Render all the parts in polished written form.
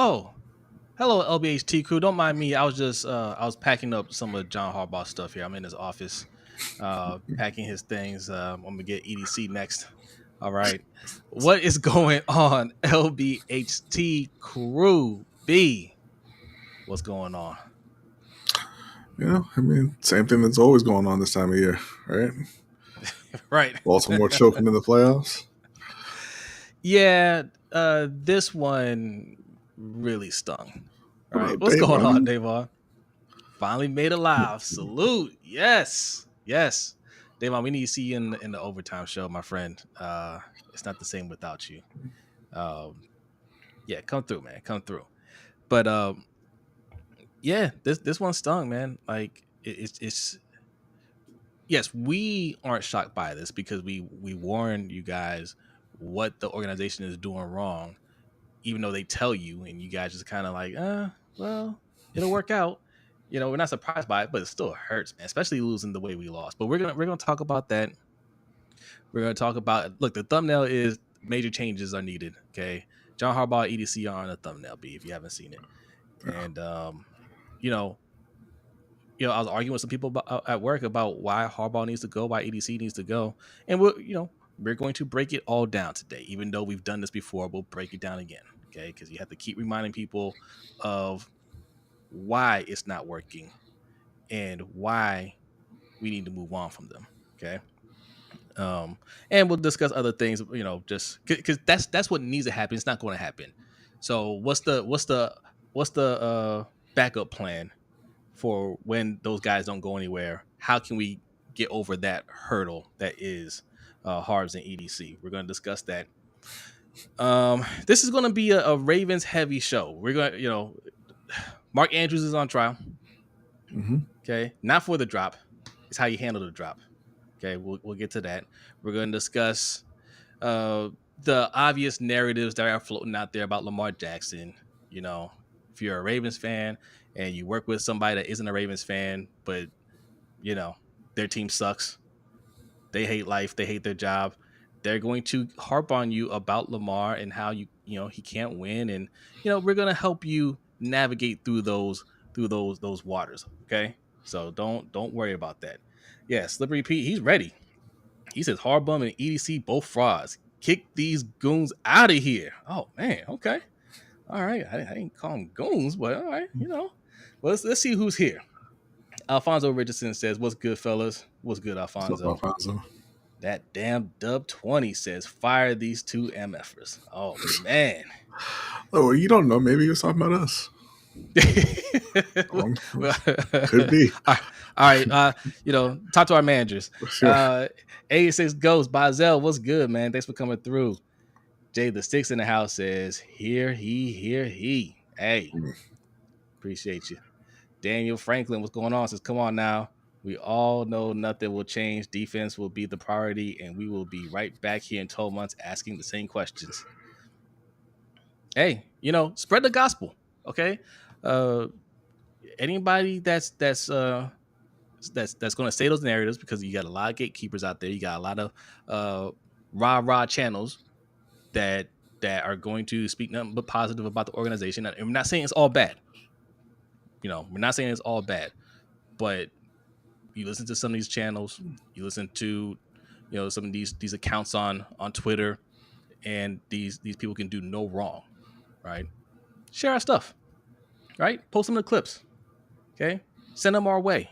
Oh, hello, LBHT crew. Don't mind me. I was packing up some of John Harbaugh stuff here. I'm in his office, packing his things. I'm gonna get EDC next. All right. What is going on, LBHT crew? B, what's going on? Same thing that's always going on this time of year, right? Right. Baltimore choking in the playoffs. Yeah. This one really stung. All What right. up, What's going on, Davon? Davon? Finally made it live. Salute. Yes. Yes. Davon, we need to see you in the overtime show, my friend. It's not the same without you. Um, yeah, come through, man. Come through. But yeah, this one stung, man. Like it's yes, we aren't shocked by this because we warned you guys what the organization is doing wrong, even though they tell you, and you guys just kind of like, well, it'll work out. We're not surprised by it, but it still hurts, man. Especially losing the way we lost. But we're gonna talk about that. We're gonna talk about look. The thumbnail is major changes are needed. Okay, John Harbaugh, EDC are on the thumbnail. B, if you haven't seen it, and you know, I was arguing with some people at work about why Harbaugh needs to go, why EDC needs to go, and we're going to break it all down today. Even though we've done this before, we'll break it down again. Okay, because you have to keep reminding people of why it's not working and why we need to move on from them. Okay. And we'll discuss other things, just because that's what needs to happen. It's not going to happen. So what's the backup plan for when those guys don't go anywhere? How can we get over that hurdle that is Harbs and EDC? We're going to discuss that. This is going to be a Ravens heavy show. We're going to, Mark Andrews is on trial. Mm-hmm. Okay, not for the drop. It's how you handle the drop. Okay, we'll get to that. We're going to discuss the obvious narratives that are floating out there about Lamar Jackson. If you're a Ravens fan and you work with somebody that isn't a Ravens fan, but their team sucks, they hate life, they hate their job, they're going to harp on you about Lamar and how he can't win, and we're going to help you navigate through those waters. Okay, so don't worry about that. Yeah, Slippery Pete, he's ready. He says Harbaugh and EDC both frauds. Kick these goons out of here. Oh man, okay, all right. I didn't call them goons, but all right, Well, let's see who's here. Alfonso Richardson says, "What's good, fellas? What's good, What's up, Alfonso?" Alfonso? That damn Dub 20 says, "Fire these two MFers." Oh man. Oh, you don't know. Maybe he was talking about us. Well, Could be. all right. Talk to our managers. Sure. 86 Ghost, Bazel, what's good, man? Thanks for coming through. Jay the Six in the house says, "Here he. Hey, appreciate you." Daniel Franklin, what's going on? Says, "Come on now. We all know nothing will change. Defense will be the priority, and we will be right back here in 12 months asking the same questions." Hey, spread the gospel. Okay. Anybody that's going to say those narratives, because you got a lot of gatekeepers out there. You got a lot of rah channels that are going to speak nothing but positive about the organization. And we're not saying it's all bad. We're not saying it's all bad, but you listen to some of these channels, you listen to some of these accounts on Twitter, and these people can do no wrong, right? Share our stuff, right? Post some of the clips, okay? Send them our way,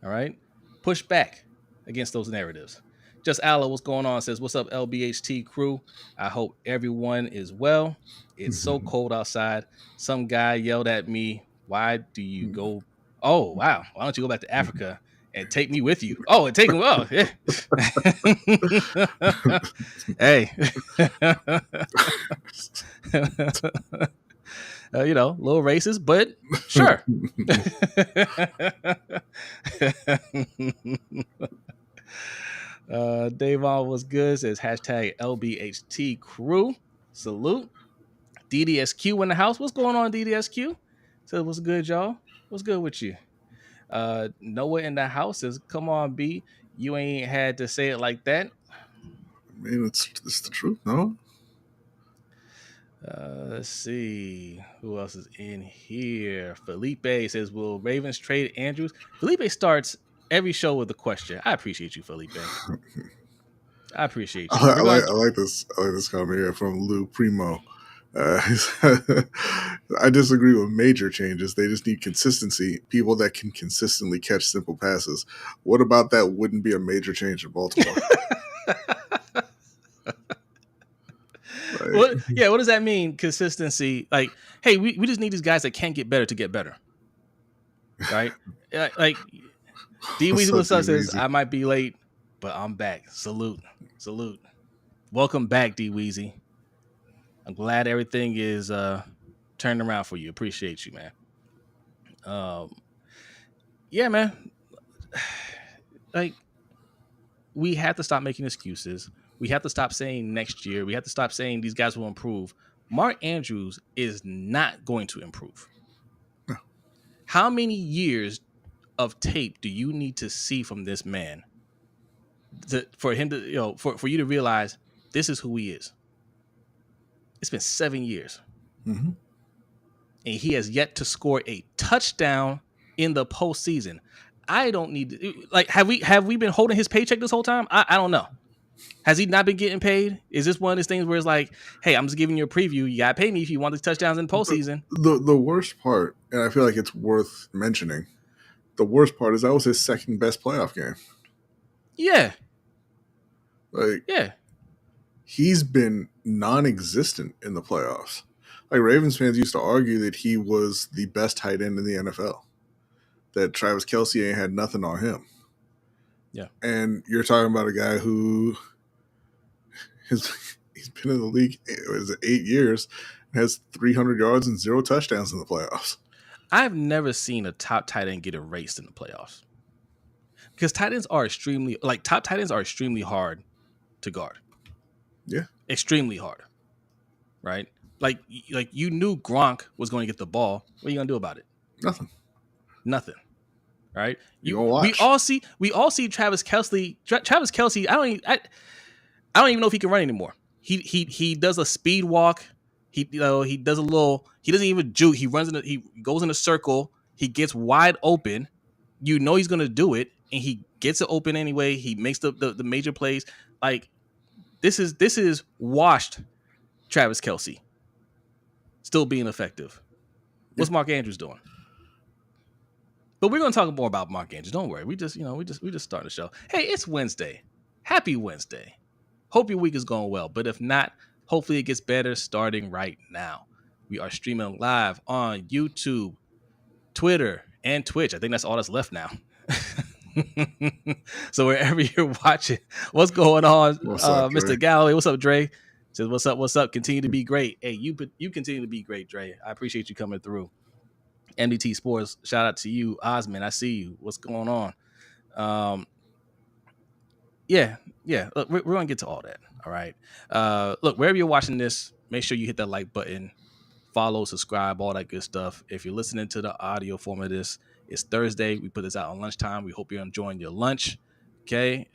all right? Push back against those narratives. Just Alla, what's going on? Says, "What's up, LBHT crew? I hope everyone is well. It's so cold outside. Some guy yelled at me, 'Why do you go? Oh, wow. Why don't you go back to Africa and take me with you?'" Oh, and take him. Oh, yeah. Hey. A little racist, but sure. Davon was good. Says hashtag LBHT crew. Salute. DDSQ in the house. What's going on, DDSQ? Says, "What's good, y'all? What's good with you?" Noah in the house says, "Come on, B. You ain't had to say it like that." I mean, it's the truth, no? Let's see who else is in here. Felipe says, "Will Ravens trade Andrews?" Felipe starts every show with a question. I appreciate you, Felipe. I appreciate you. We're going. I like this. I like this comment here from Lou Primo. Uh, I disagree with major changes. They just need consistency. People that can consistently catch simple passes. What about that wouldn't be a major change in Baltimore? What? Yeah. What does that mean? Consistency. Like, hey, we just need these guys that can't get better to get better. Right? Like D Weezy what's up says, "I might be late, but I'm back. Salute. Welcome back, D Weezy. I'm glad everything is turned around for you. Appreciate you, man. Yeah, man. Like, we have to stop making excuses. We have to stop saying next year. We have to stop saying these guys will improve. Mark Andrews is not going to improve. No. How many years of tape do you need to see from this man for him to, for you to realize this is who he is? It's been 7 years. Mm-hmm. And he has yet to score a touchdown in the postseason. I don't need to, like, have we been holding his paycheck this whole time? I don't know. Has he not been getting paid? Is this one of those things where it's like, hey, I'm just giving you a preview. You gotta pay me if you want the touchdowns in the postseason. The worst part, and I feel like it's worth mentioning, the worst part is that was his second best playoff game. Yeah. Like, yeah. He's been non-existent in the playoffs. Like, Ravens fans used to argue that he was the best tight end in the NFL, that Travis Kelce ain't had nothing on him. Yeah. And you're talking about a guy who he's been in the league 8 years and has 300 yards and 0 touchdowns in the playoffs. I've never seen a top tight end get erased in the playoffs. Because top tight ends are extremely hard to guard. Yeah. Extremely hard. Right? Like you knew Gronk was going to get the ball. What are you going to do about it? Nothing. Right? You gonna watch. We all see Travis Kelce. Travis Kelce, I don't even know if he can run anymore. He does a speed walk. He does a little. He doesn't even juke. He goes in a circle. He gets wide open. You know he's gonna do it, and he gets it open anyway. He makes the major plays. Like, this is washed Travis Kelce still being effective. What's Mark Andrews doing? But we're gonna talk more about Mark Andrews. Don't worry. We just started the show. Hey, it's Wednesday. Happy Wednesday. Hope your week is going well. But if not, hopefully it gets better starting right now. We are streaming live on YouTube, Twitter, and Twitch. I think that's all that's left now. So wherever you're watching, what's going on, Mr. Galloway? What's up, Dre? Says, what's up? Continue to be great. Hey, you continue to be great, Dre. I appreciate you coming through. MDT Sports, shout out to you. Osman, I see you. What's going on? Yeah. Look, we're going to get to all that. All right. Look, wherever you're watching this, make sure you hit that like button, follow, subscribe, all that good stuff. If you're listening to the audio form of this, it's Thursday. We put this out on lunchtime. We hope you're enjoying your lunch. Okay.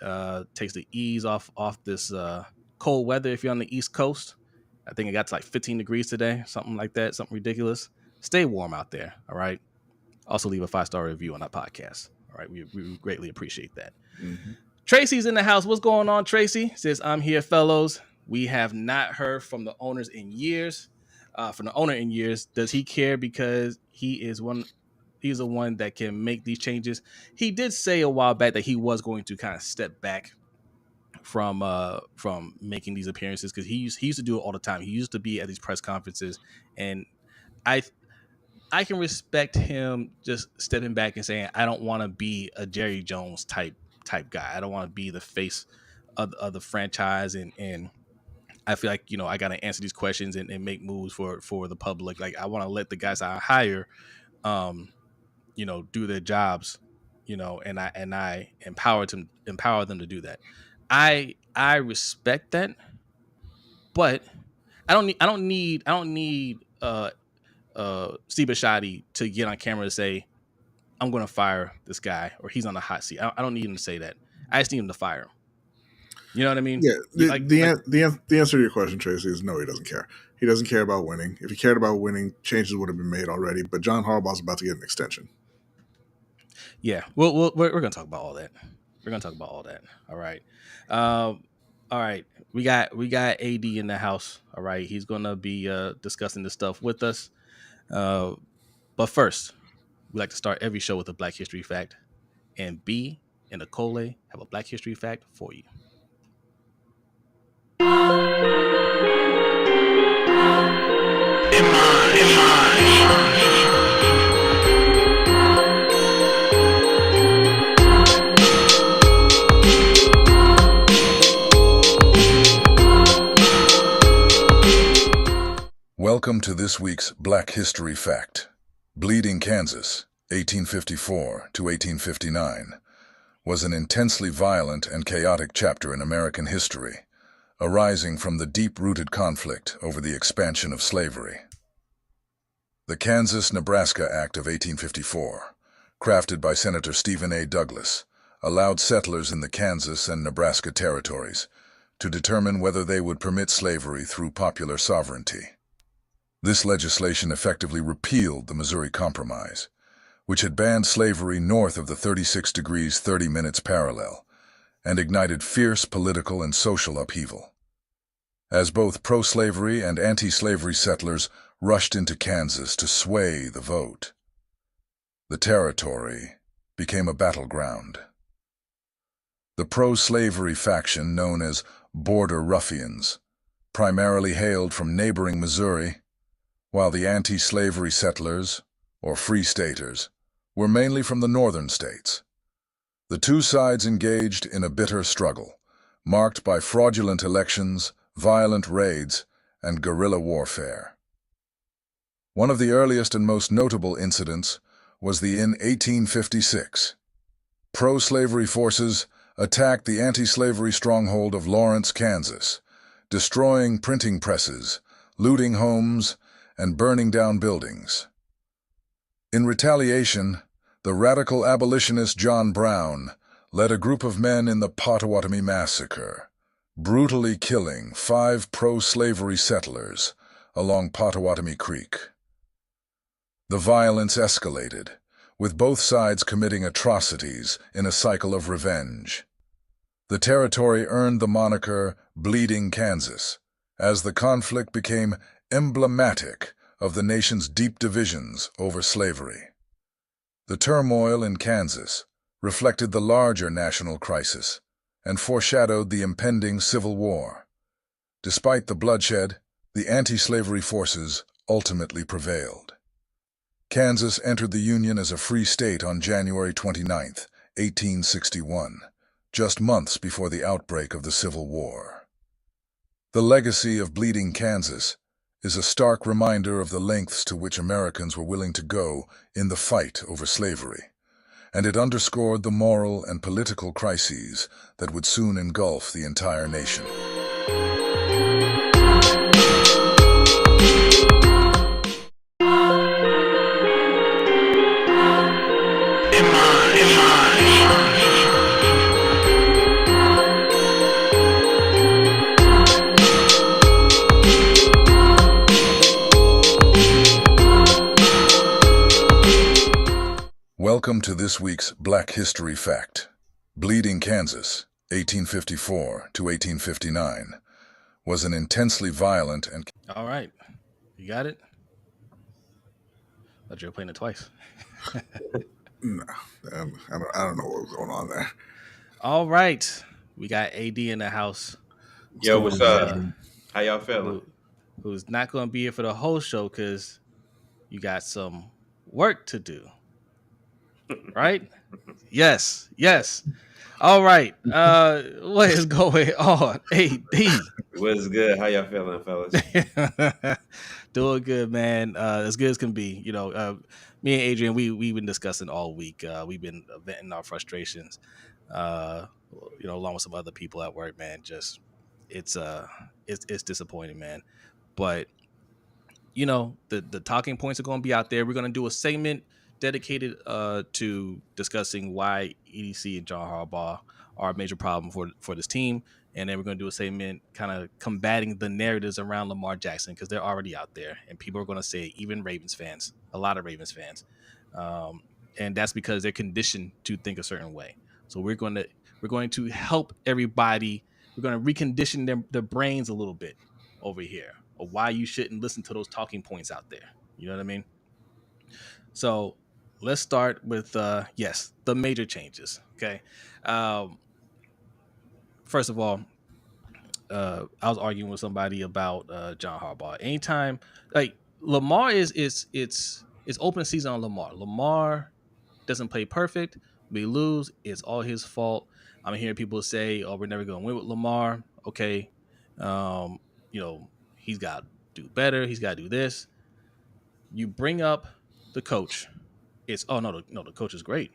Takes the ease off this cold weather if you're on the East Coast. I think it got to like 15 degrees today, something like that, something ridiculous. Stay warm out there. All right. Also leave a 5-star review on our podcast. All right. We greatly appreciate that. Mm-hmm. Tracy's in the house. What's going on, Tracy? Says, I'm here, fellows. We have not heard from the owners in years. From the owner in years. Does he care because he's the one that can make these changes? He did say a while back that he was going to kind of step back from making these appearances, because he used to do it all the time. He used to be at these press conferences, and I can respect him just stepping back and saying, I don't want to be a Jerry Jones type guy. I don't want to be the face of the franchise, and I feel like, I got to answer these questions and make moves for the public. Like, I want to let the guys I hire, do their jobs, and I empower them to do that. I respect that, but I don't need Steve Bisciotti to get on camera to say, I'm going to fire this guy, or he's on the hot seat. I don't need him to say that. I just need him to fire him. You know what I mean? Yeah. The answer to your question, Tracy, is no, he doesn't care. He doesn't care about winning. If he cared about winning, changes would have been made already. But John Harbaugh's about to get an extension. Yeah, we're gonna talk about all that. We're gonna talk about all that. All right. All right. We got AD in the house. All right. He's gonna be discussing this stuff with us. But first, we like to start every show with a Black History fact. And B and Akole have a Black History fact for you. Welcome to this week's Black History Fact. Bleeding Kansas, 1854 to 1859, was an intensely violent and chaotic chapter in American history, arising from the deep-rooted conflict over the expansion of slavery. The Kansas-Nebraska Act of 1854, crafted by Senator Stephen A. Douglas, allowed settlers in the Kansas and Nebraska territories to determine whether they would permit slavery through popular sovereignty. This legislation effectively repealed the Missouri Compromise, which had banned slavery north of the 36 degrees 30 minutes parallel, and ignited fierce political and social upheaval. As both pro-slavery and anti-slavery settlers rushed into Kansas to sway the vote, the territory became a battleground. The pro-slavery faction, known as Border Ruffians, primarily hailed from neighboring Missouri, while the anti-slavery settlers, or Free Staters, were mainly from the northern states. The two sides engaged in a bitter struggle, marked by fraudulent elections, violent raids, and guerrilla warfare. One of the earliest and most notable incidents was in 1856. Pro-slavery forces attacked the anti-slavery stronghold of Lawrence, Kansas, destroying printing presses, looting homes, and burning down buildings. In retaliation, the radical abolitionist John Brown led a group of men in the Pottawatomie Massacre, brutally killing 5 pro-slavery settlers along Pottawatomie Creek. The violence escalated, with both sides committing atrocities in a cycle of revenge. The territory earned the moniker Bleeding Kansas, as the conflict became emblematic of the nation's deep divisions over slavery. The turmoil in Kansas reflected the larger national crisis and foreshadowed the impending Civil War. Despite the bloodshed, the anti-slavery forces ultimately prevailed. Kansas entered the Union as a free state on January 29, 1861, just months before the outbreak of the Civil War. The legacy of Bleeding Kansas is a stark reminder of the lengths to which Americans were willing to go in the fight over slavery, and it underscored the moral and political crises that would soon engulf the entire nation. Welcome to this week's Black History Fact. Bleeding Kansas, 1854 to 1859, was an intensely violent and... All right. You got it? Thought you were playing it twice. No, I don't know what was going on there. All right. We got AD in the house. Yo, what's up? How y'all feeling? Who's not going to be here for the whole show because you got some work to do. Right? Yes. All right. What is going on? AD. What's good? How y'all feeling, fellas? Doing good, man. As good as can be. You know, me and Adrian, we've been discussing all week. We've been venting our frustrations. Along with some other people at work, man. Just it's disappointing, man. But the talking points are going to be out there. We're going to do a segment dedicated to discussing why EDC and John Harbaugh are a major problem for this team, and then we're going to do a segment kind of combating the narratives around Lamar Jackson, because they're already out there, and people are going to say it, even Ravens fans, a lot of Ravens fans, and that's because they're conditioned to think a certain way. So we're going to help everybody. We're going to recondition their brains a little bit over here, of why you shouldn't listen to those talking points out there. You know what I mean? So let's start with yes, the major changes. Okay. First of all, I was arguing with somebody about John Harbaugh. Anytime, like, Lamar it's open season on Lamar. Lamar doesn't play perfect. We lose, it's all his fault. I'm hearing people say, "Oh, we're never going to win with Lamar." Okay, he's got to do better. He's got to do this. You bring up the coach. It's, oh no, the coach is great.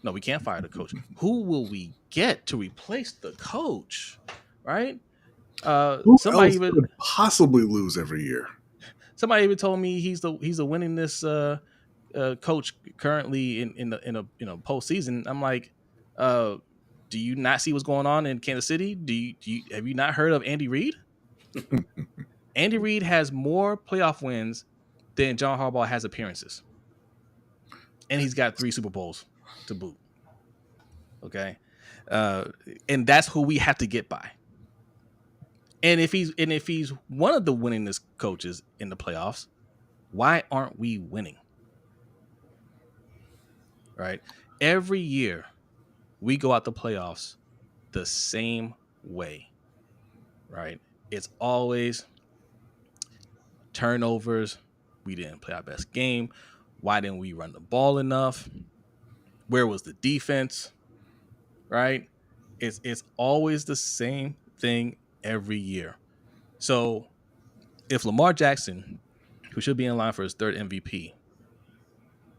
No, we can't fire the coach. Who will we get to replace the coach? Right? Who Somebody else even could possibly lose every year? somebody even told me he's the winningest coach currently in a postseason. I'm like, do you not see what's going on in Kansas City? Have you not heard of Andy Reid? Andy Reid has more playoff wins than John Harbaugh has appearances, and he's got 3 Super Bowls to boot. Okay, and that's who we have to get by. And if he's one of the winningest coaches in the playoffs, why aren't we winning? Right? Every year we go out the playoffs the same way. Right? It's always turnovers. We didn't play our best game. Why didn't we run the ball enough? Where was the defense? Right? It's always the same thing every year. So if Lamar Jackson, who should be in line for his 3rd MVP,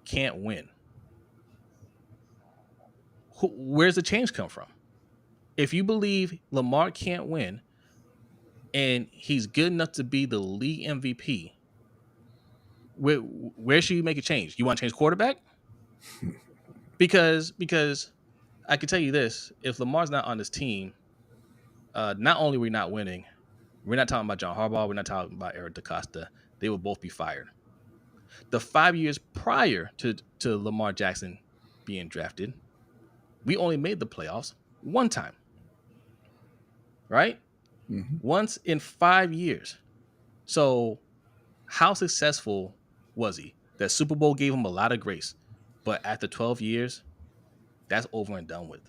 can't win, where's the change come from? If you believe Lamar can't win and he's good enough to be the league MVP, where should you make a change? You want to change quarterback? Because I can tell you this: if Lamar's not on this team, not only are we not winning, we're not talking about John Harbaugh, we're not talking about Eric DeCosta. They will both be fired. The 5 years prior to Lamar Jackson being drafted, we only made the playoffs one time. Right? Mm-hmm. Once in 5 years. So how successful was he? That Super Bowl gave him a lot of grace, but after 12 years, that's over and done with.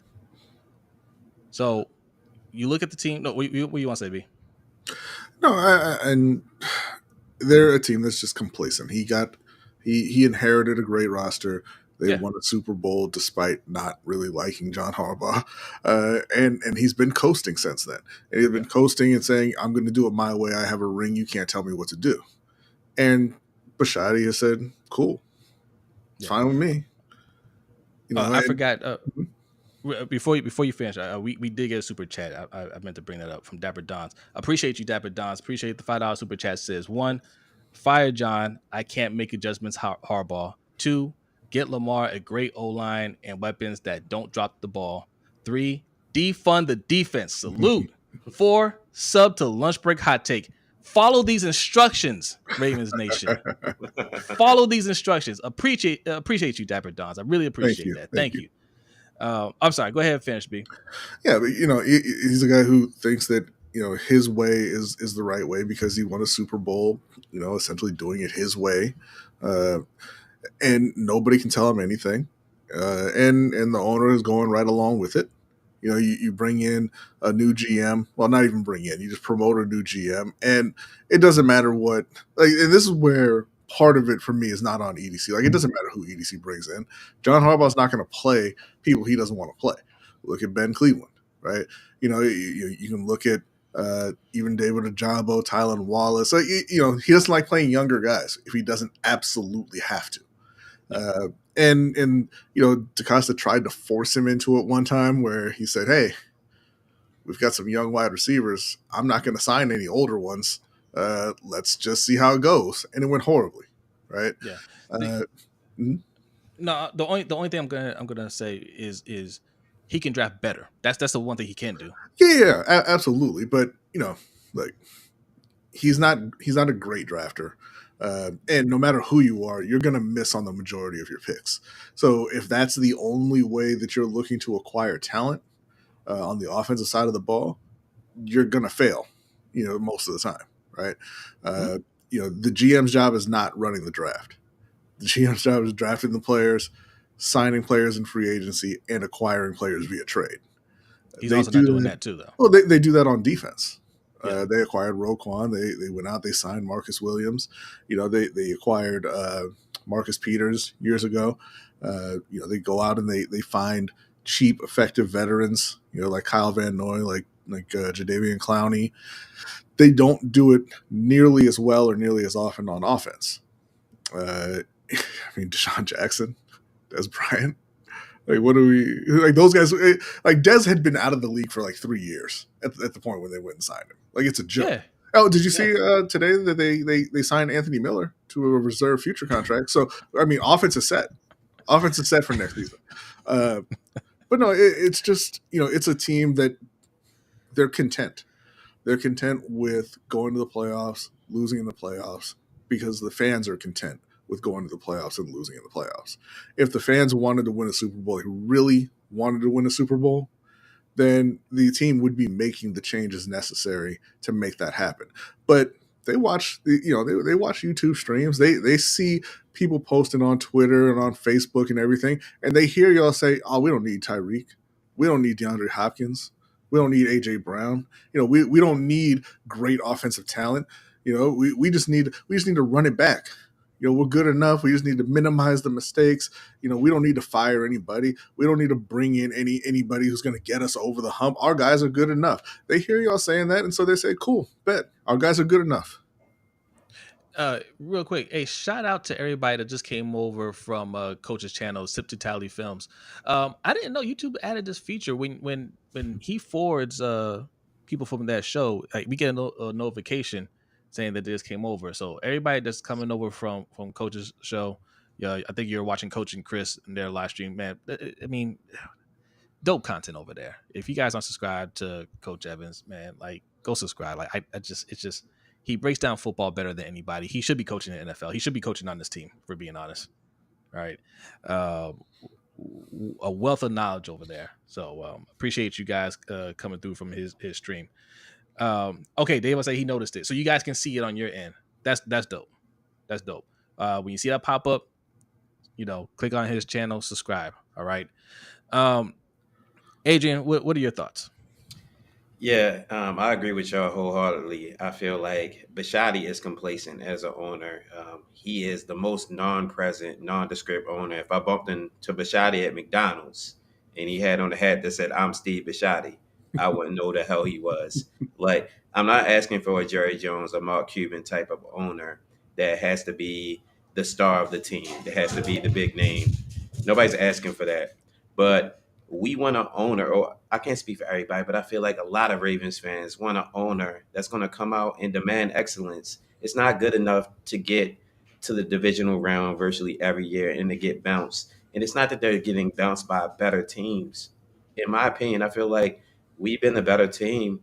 So you look at the team. No, what you want to say, B? No, and they're a team that's just complacent. He inherited a great roster. They won a Super Bowl despite not really liking John Harbaugh, and he's been coasting since then. And he's been coasting and saying, "I'm going to do it my way. I have a ring. You can't tell me what to do." And Bisciotti has said, "Cool, it's fine with me." I forgot. Before you finish, we did get a super chat. I meant to bring that up from Dapper Dons. Appreciate you, Dapper Dons. Appreciate the $5 super chat. Says 1, fire John. I can't make adjustments. Harbaugh. 2, get Lamar a great O-line and weapons that don't drop the ball. 3, defund the defense. Salute. 4, sub to lunch break hot take. Follow these instructions, Ravens Nation. Follow these instructions. Appreciate you, Dapper Dons. I really appreciate that. Thank you. I'm sorry. Go ahead and finish, B. Yeah, but he's a guy who thinks that his way is the right way because he won a Super Bowl. Essentially doing it his way, and nobody can tell him anything. And the owner is going right along with it. You bring in a new GM. Well, not even bring in. You just promote a new GM, and it doesn't matter what. And this is where part of it for me is not on EDC. It doesn't matter who EDC brings in. John Harbaugh's not going to play people he doesn't want to play. Look at Ben Cleveland, right? You can look at even David Ojabo, Tylan Wallace. He doesn't like playing younger guys if he doesn't absolutely have to. And DeCosta tried to force him into it one time where he said, "Hey, we've got some young wide receivers. I'm not going to sign any older ones. Let's just see how it goes." And it went horribly, right? Yeah. No, the only thing I'm gonna say is he can draft better. That's the one thing he can do. Yeah, absolutely. But like he's not a great drafter. And no matter who you are, you're going to miss on the majority of your picks. So if that's the only way that you're looking to acquire talent on the offensive side of the ball, you're going to fail, most of the time, right? The GM's job is not running the draft. The GM's job is drafting the players, signing players in free agency, and acquiring players via trade. He's also not doing that too, though. Well, they do that on defense. Yeah. They acquired Roquan. They went out. They signed Marcus Williams. They acquired Marcus Peters years ago. They go out and they find cheap, effective veterans. Like Kyle Van Noy, like Jadeveon Clowney. They don't do it nearly as well or nearly as often on offense. Deshaun Jackson, Des Bryant. Like, what do we like? Those guys, like Dez had been out of the league for like 3 years at the point when they went and signed him. Like, it's a joke. Yeah. Oh, did you see today that they signed Anthony Miller to a reserve future contract? So, offense is set. Offense is set for next season. But no, it's just, it's a team that they're content. They're content with going to the playoffs, losing in the playoffs, because the fans are content with going to the playoffs and losing in the playoffs. If the fans wanted to win a Super Bowl, who really wanted to win a Super Bowl, then the team would be making the changes necessary to make that happen. But they watch they watch YouTube streams. They see people posting on Twitter and on Facebook and everything, and they hear y'all say, "Oh, we don't need Tyreek. We don't need DeAndre Hopkins. We don't need AJ Brown. We don't need great offensive talent. We just need to run it back. We're good enough. We just need to minimize the mistakes. We don't need to fire anybody. We don't need to bring in anybody who's going to get us over the hump. Our guys are good enough." They hear y'all saying that, and so they say, "Cool, bet. Our guys are good enough." Real quick, a shout out to everybody that just came over from Coach's channel, Sip to Tally Films. I didn't know YouTube added this feature when he forwards people from that show. Like, we get a notification saying that they just came over. So everybody that's coming over from Coach's show, I think you're watching Coach and Chris in their live stream, man. Dope content over there. If you guys aren't subscribed to Coach Evans, man, like, go subscribe. Like, it's just he breaks down football better than anybody. He should be coaching the NFL. He should be coaching on this team, for being honest. All right. A wealth of knowledge over there. So appreciate you guys coming through from his stream. Okay, Dave will say he noticed it, so you guys can see it on your end. That's dope. That's dope. When you see that pop up, click on his channel, subscribe. All right. Adrian, what are your thoughts? Yeah, I agree with y'all wholeheartedly. I feel like Bisciotti is complacent as an owner. He is the most non-present, nondescript owner. If I bumped into Bisciotti at McDonald's and he had on a hat that said, "I'm Steve Bisciotti," I wouldn't know the hell he was. Like, I'm not asking for a Jerry Jones or Mark Cuban type of owner that has to be the star of the team, that has to be the big name. Nobody's asking for that. But we want an owner, or I can't speak for everybody, but I feel like a lot of Ravens fans want an owner that's going to come out and demand excellence. It's not good enough to get to the divisional round virtually every year and to get bounced. And it's not that they're getting bounced by better teams. In my opinion, I feel like we've been a better team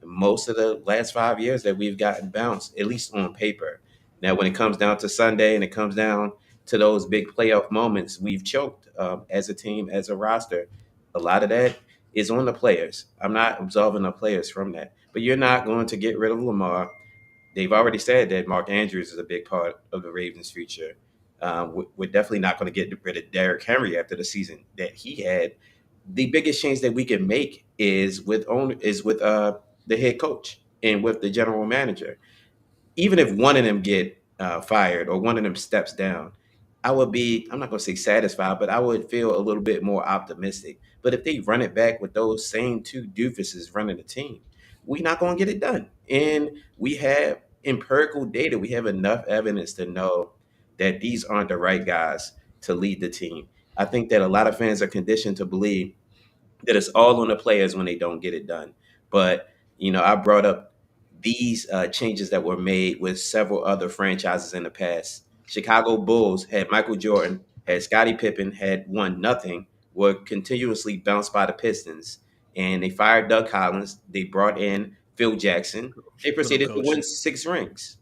most of the last 5 years that we've gotten bounced, at least on paper. Now, when it comes down to Sunday and it comes down to those big playoff moments, we've choked as a team, as a roster. A lot of that is on the players. I'm not absolving the players from that. But you're not going to get rid of Lamar. They've already said that Mark Andrews is a big part of the Ravens' future. We're definitely not going to get rid of Derrick Henry after the season that he had. The biggest change that we can make is with the head coach and with the general manager. Even if one of them get fired or one of them steps down, I'm not going to say satisfied, but I would feel a little bit more optimistic. But if they run it back with those same two doofuses running the team, we're not going to get it done. And we have empirical data. We have enough evidence to know that these aren't the right guys to lead the team. I think that a lot of fans are conditioned to believe that it's all on the players when they don't get it done. But, I brought up these changes that were made with several other franchises in the past. Chicago Bulls had Michael Jordan, had Scottie Pippen, had won nothing were continuously bounced by the Pistons, and they fired Doug Collins. They brought in Phil Jackson. They What up, proceeded to coach? win 6 rings.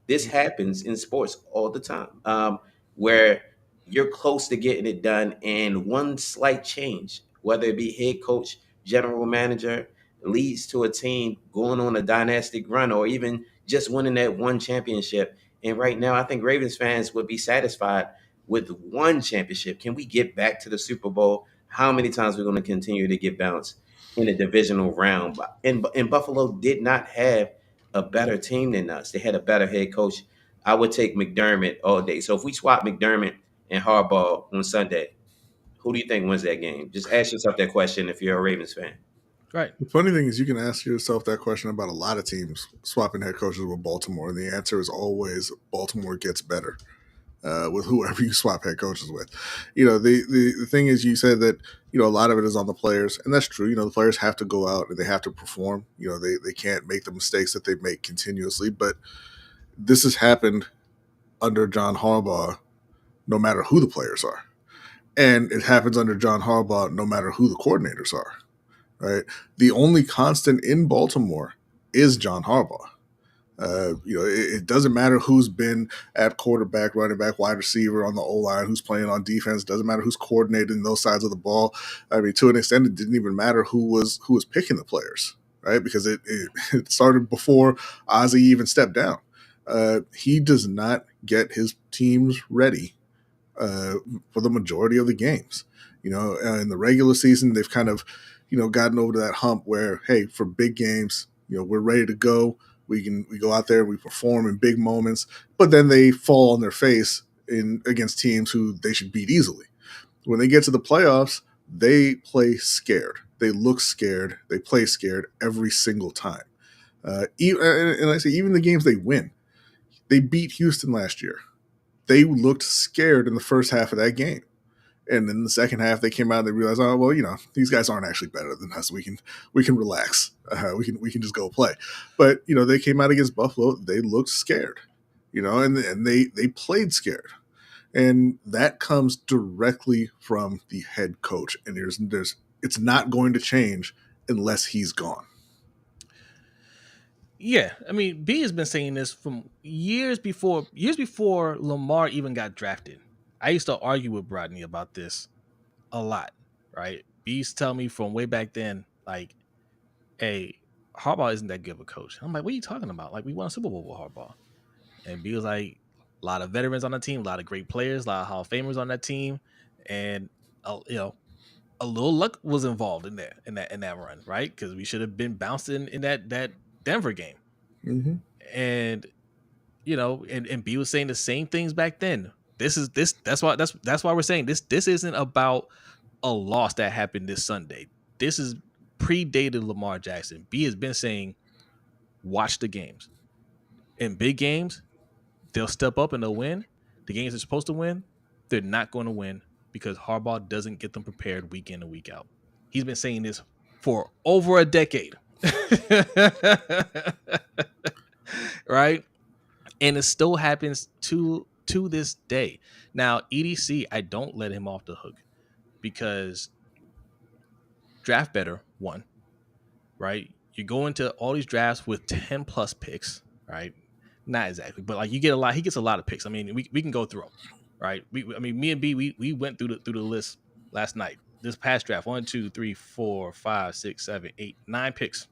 This happens in sports all the time, where you're close to getting it done, and one slight change, whether it be head coach, general manager, leads to a team going on a dynastic run, or even just winning that one championship. And right now, I think Ravens fans would be satisfied with one championship. Can we get back to the Super Bowl? How many times we're going to continue to get bounced in the divisional round? And Buffalo did not have a better team than us. They had a better head coach. I would take McDermott all day. So if we swap McDermott and Harbaugh on Sunday, who do you think wins that game? Just ask yourself that question if you're a Ravens fan. Right. The funny thing is, you can ask yourself that question about a lot of teams swapping head coaches with Baltimore, and the answer is always Baltimore gets better with whoever you swap head coaches with. The thing is, you said that a lot of it is on the players, and that's true. The players have to go out and they have to perform. They can't make the mistakes that they make continuously, but this has happened under John Harbaugh, no matter who the players are, and it happens under John Harbaugh, no matter who the coordinators are. Right. The only constant in Baltimore is John Harbaugh. It doesn't matter who's been at quarterback, running back, wide receiver on the O-line, who's playing on defense. Doesn't matter who's coordinating those sides of the ball. I mean, to an extent, it didn't even matter who was picking the players, right? Because it started before Ozzie even stepped down. He does not get his teams ready for the majority of the games. In the regular season, they've kind of gotten over to that hump where, hey, for big games, we're ready to go. We go out there, we perform in big moments, but then they fall on their face against teams who they should beat easily. When they get to the playoffs, they play scared. They look scared. They play scared every single time. And I say, even the games they win, they beat Houston last year. They looked scared in the first half of that game. And in the second half, they came out and they realized, oh, well, these guys aren't actually better than us. We can relax. We can just go play. But they came out against Buffalo. They looked scared. And they played scared. And that comes directly from the head coach. And it's not going to change unless he's gone. Yeah, I mean, B has been saying this from years before Lamar even got drafted. I used to argue with Brodny about this a lot, right? B used to tell me from way back then, like, hey, Harbaugh isn't that good of a coach. I'm like, what are you talking about? Like, we won a Super Bowl with Harbaugh. And B was like, a lot of veterans on the team, a lot of great players, a lot of Hall of Famers on that team, and a little luck was involved in that run, right? Because we should have been bouncing in that Denver game. Mm-hmm. And and B was saying the same things back then. That's why we're saying this isn't about a loss that happened this Sunday. This is predated Lamar Jackson. B has been saying, watch the games. In big games, they'll step up and they'll win. The games they're supposed to win, they're not going to win because Harbaugh doesn't get them prepared week in and week out. He's been saying this for over a decade. Right? And it still happens to this day. Now, EDC, I don't let him off the hook because draft better, one, right? You go into all these drafts with 10 plus picks, right? Not exactly, but like he gets a lot of picks. I mean, we can go through them, right? Me and B, we went through the list last night. This past draft, 1, 2, 3, 4, 5, 6, 7, 8, 9 picks.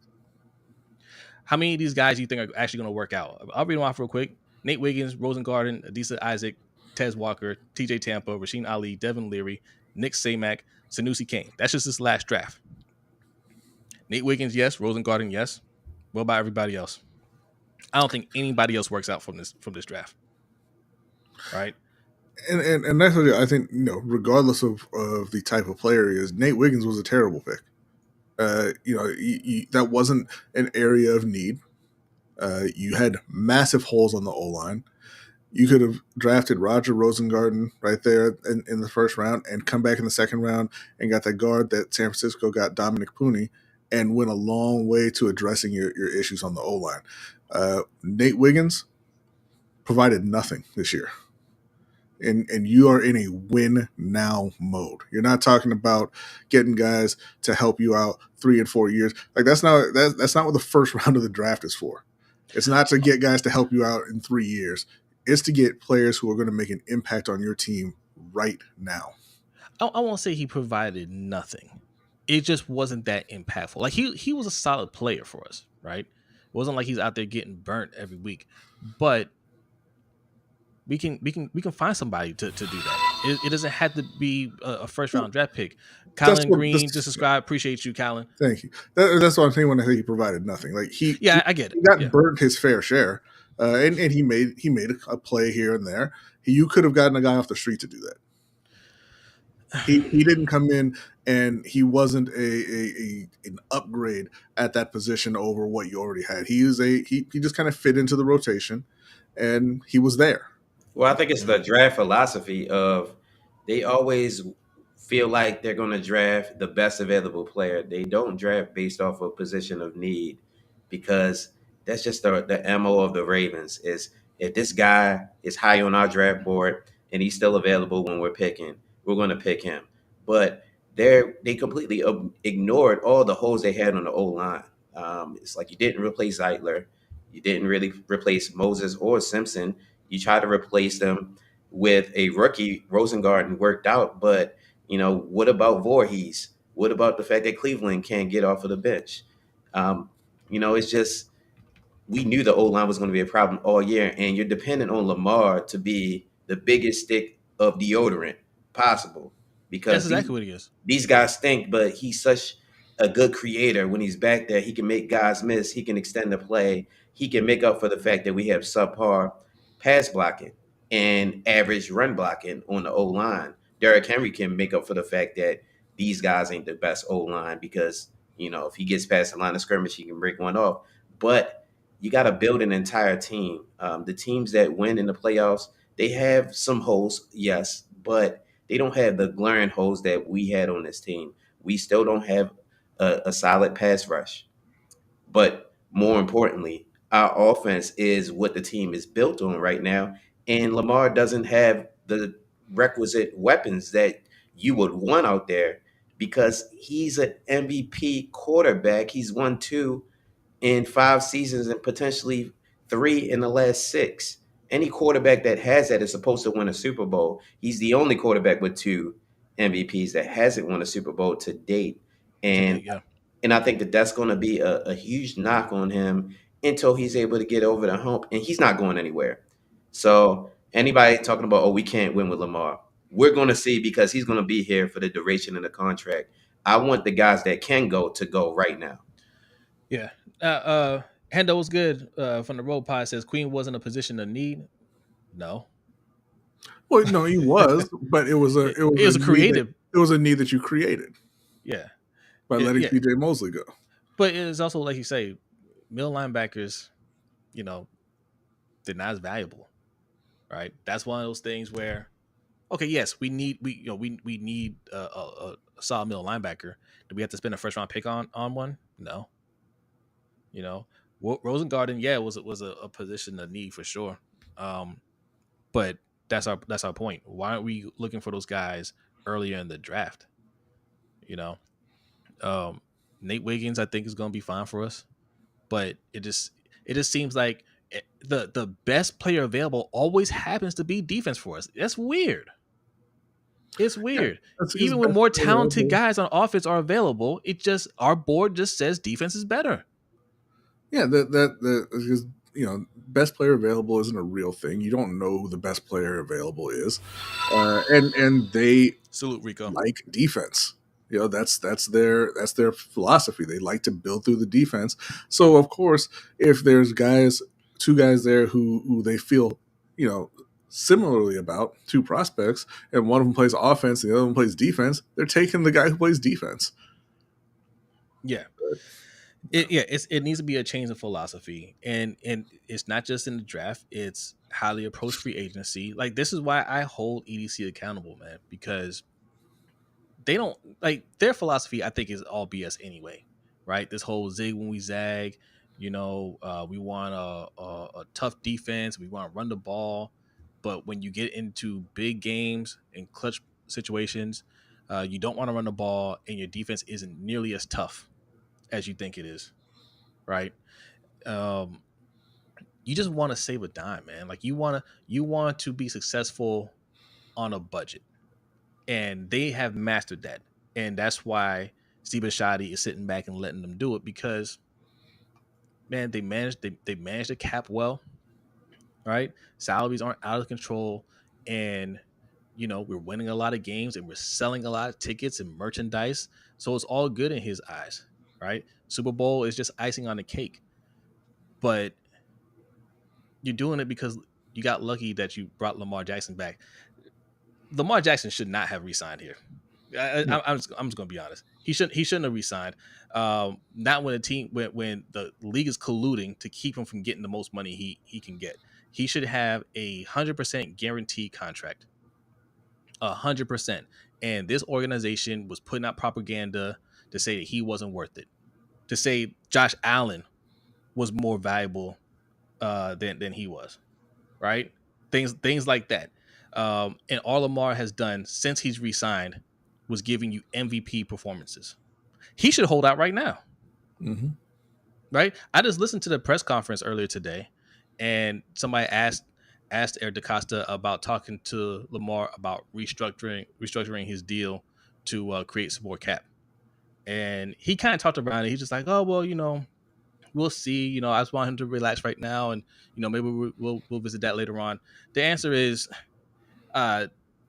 How many of these guys do you think are actually going to work out? I'll read them off real quick. Nate Wiggins, Rosengarten, Adisa Isaac, Tez Walker, TJ Tampa, Rasheen Ali, Devin Leary, Nick Samac, Sanusi Kane. That's just this last draft. Nate Wiggins, yes. Rosengarten, yes. What about everybody else? I don't think anybody else works out from this draft. Right? And that's what I think, regardless of the type of player he is, Nate Wiggins was a terrible pick. That wasn't an area of need. You had massive holes on the O-line. You could have drafted Roger Rosengarten right there in the first round and come back in the second round and got that guard that San Francisco got, Dominic Pooney, and went a long way to addressing your issues on the O-line. Nate Wiggins provided nothing this year. and you are in a win now mode. You're not talking about getting guys to help you out 3 and 4 years. Like that's not what the first round of the draft is for. It's not to get guys to help you out in 3 years. It's to get players who are going to make an impact on your team right now. I won't say he provided nothing. It just wasn't that impactful. Like he was a solid player for us, right? It wasn't like he's out there getting burnt every week, but we can find somebody to do that. It doesn't have to be a first round draft pick. That's Colin what this. Green just subscribed. Appreciate you, Colin. Thank you. That's what I'm saying when I say he provided nothing. Like Yeah, I get it. he got Yeah, burnt his fair share, and he made a play here and there. You could have gotten a guy off the street to do that. He didn't come in, and he wasn't an upgrade at that position over what you already had. He just kind of fit into the rotation, and he was there. Well, I think it's the draft philosophy of they always feel like they're going to draft the best available player. They don't draft based off of position of need because that's just the MO of the Ravens is if this guy is high on our draft board and he's still available when we're picking, we're going to pick him. But they completely ignored all the holes they had on the O line. It's like you didn't replace Zeitler. You didn't really replace Moses or Simpson. You try to replace them with a rookie. Rosengarten worked out, but what about Voorhees? What about the fact that Cleveland can't get off of the bench? It's just we knew the O line was going to be a problem all year, and you're dependent on Lamar to be the biggest stick of deodorant possible that's because exactly what he is. these guys stink, but he's such a good creator. When he's back there, he can make guys miss. He can extend the play. He can make up for the fact that we have subpar pass blocking and average run blocking on the O line. Derrick Henry can make up for the fact that these guys ain't the best O line because if he gets past the line of scrimmage, he can break one off. But you got to build an entire team. The teams that win in the playoffs, they have some holes, yes, but they don't have the glaring holes that we had on this team. We still don't have a solid pass rush. But more importantly, our offense is what the team is built on right now. And Lamar doesn't have the requisite weapons that you would want out there because he's an MVP quarterback. He's won two in 5 seasons and potentially three in the last six. Any quarterback that has that is supposed to win a Super Bowl. He's the only quarterback with two MVPs that hasn't won a Super Bowl to date. And Today, yeah. and I think that that's going to be a huge knock on him until he's able to get over the hump. And he's not going anywhere. So anybody talking about, oh, we can't win with Lamar, we're going to see because he's going to be here for the duration of the contract. I want the guys that can go to go right now. Yeah. Hendo was good. From the Road Pod says Queen wasn't a position of need. No. Well, no, he was, but it was a creative. It was a need that you created Yeah. by letting Yeah. CJ Mosley go. But it's also like you say, middle linebackers, they're not as valuable, right? That's one of those things where, okay, yes, we need a solid middle linebacker. Do we have to spend a first round pick on one? No. Rosengarten, yeah, was a position of need for sure. But that's our point. Why aren't we looking for those guys earlier in the draft? Nate Wiggins, I think, is going to be fine for us, but it just seems like the best player available always happens to be defense for us. That's weird. It's weird. Yeah, even when more talented guys on offense are available, our board just says defense is better. Yeah, because best player available isn't a real thing. You don't know who the best player available is, and they salute Rico like defense. That's their philosophy. They like to build through the defense. So of course, if there's two guys there who they feel similarly about, two prospects, and one of them plays offense and the other one plays defense, they're taking the guy who plays defense. Yeah. It needs to be a change of philosophy, and it's not just in the draft. It's how they approach free agency. Like, this is why I hold EDC accountable, man, because they don't their philosophy. I think is all BS anyway, right? This whole zig when we zag, we want a tough defense. We want to run the ball. But when you get into big games and clutch situations, you don't want to run the ball, and your defense isn't nearly as tough as you think it is, right? Um, you just want to save a dime, man. Like you want to be successful on a budget, and they have mastered that, and that's why Steve Bisciotti is sitting back and letting them do it because, man, they manage the cap well, right? Salaries aren't out of control, and we're winning a lot of games and we're selling a lot of tickets and merchandise, so it's all good in his eyes, right? Super Bowl is just icing on the cake, but you're doing it because you got lucky that you brought Lamar Jackson back. Lamar Jackson should not have re-signed here. I'm just going to be honest. He shouldn't have re-signed. Not when when the league is colluding to keep him from getting the most money he can get. He should have 100% guaranteed contract. 100%. And this organization was putting out propaganda to say that he wasn't worth it. To say Josh Allen was more valuable than he was, right? Things like that. And all Lamar has done since he's re-signed was giving you MVP performances. He should hold out right now, right? I just listened to the press conference earlier today, and somebody asked Eric DeCosta about talking to Lamar about restructuring his deal to create some more cap, and he kind of talked around it. He's just like, oh well, we'll see. I just want him to relax right now, and maybe we'll visit that later on. The answer is,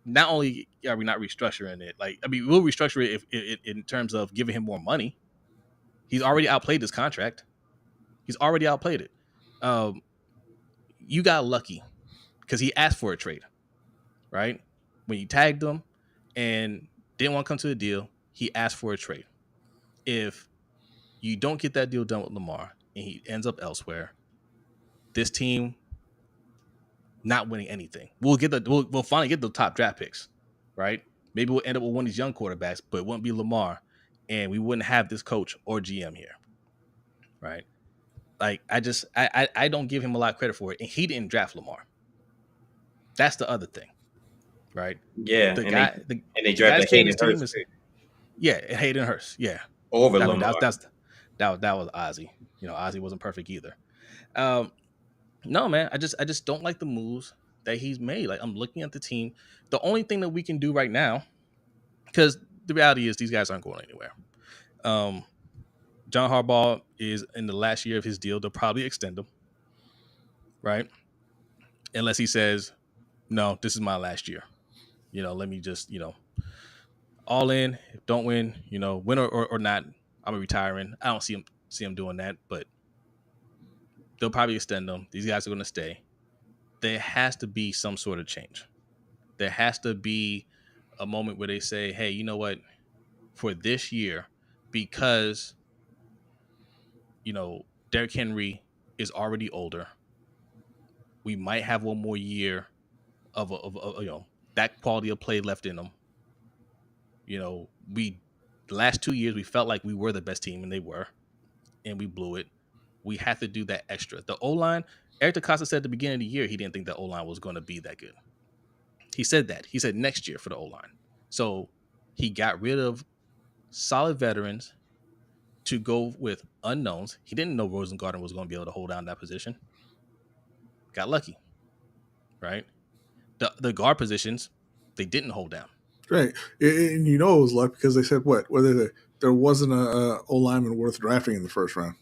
not only are we not restructuring it, we'll restructure it if in terms of giving him more money. He's already outplayed this contract. He's already outplayed it. You got lucky because he asked for a trade, right? When you tagged him and didn't want to come to the deal, he asked for a trade. If you don't get that deal done with Lamar and he ends up elsewhere, this team not winning anything. We'll finally get the top draft picks, right? Maybe we'll end up with one of these young quarterbacks, but it wouldn't be Lamar, and we wouldn't have this coach or GM here, right? Like I don't give him a lot of credit for it, and he didn't draft Lamar. That's the other thing, right? Yeah, the and they drafted Hayden Hurst. Hayden Hurst, yeah, over Lamar. That was Ozzie. Ozzie wasn't perfect either. No, man, I just don't like the moves that he's made. Like, I'm looking at the team. The only thing that we can do right now, because the reality is these guys aren't going anywhere. John Harbaugh is in the last year of his deal. They'll probably extend him, right? Unless he says, no, this is my last year. Let me just, all in. Don't win, win or not, I'm retiring. I don't see him doing that, but they'll probably extend them. These guys are going to stay. There has to be some sort of change. There has to be a moment where they say, hey, you know what? For this year, because, Derrick Henry is already older, we might have one more year of that quality of play left in them. The last 2 years, we felt like we were the best team, and they were, and we blew it. We have to do that extra. The O-line, Eric DeCosta said at the beginning of the year he didn't think the O-line was going to be that good. He said that. He said next year for the O-line. So he got rid of solid veterans to go with unknowns. He didn't know Rosengarten was going to be able to hold down that position. Got lucky, right? The guard positions, they didn't hold down. Right. And it was luck because they said whether there wasn't a O-lineman worth drafting in the first round.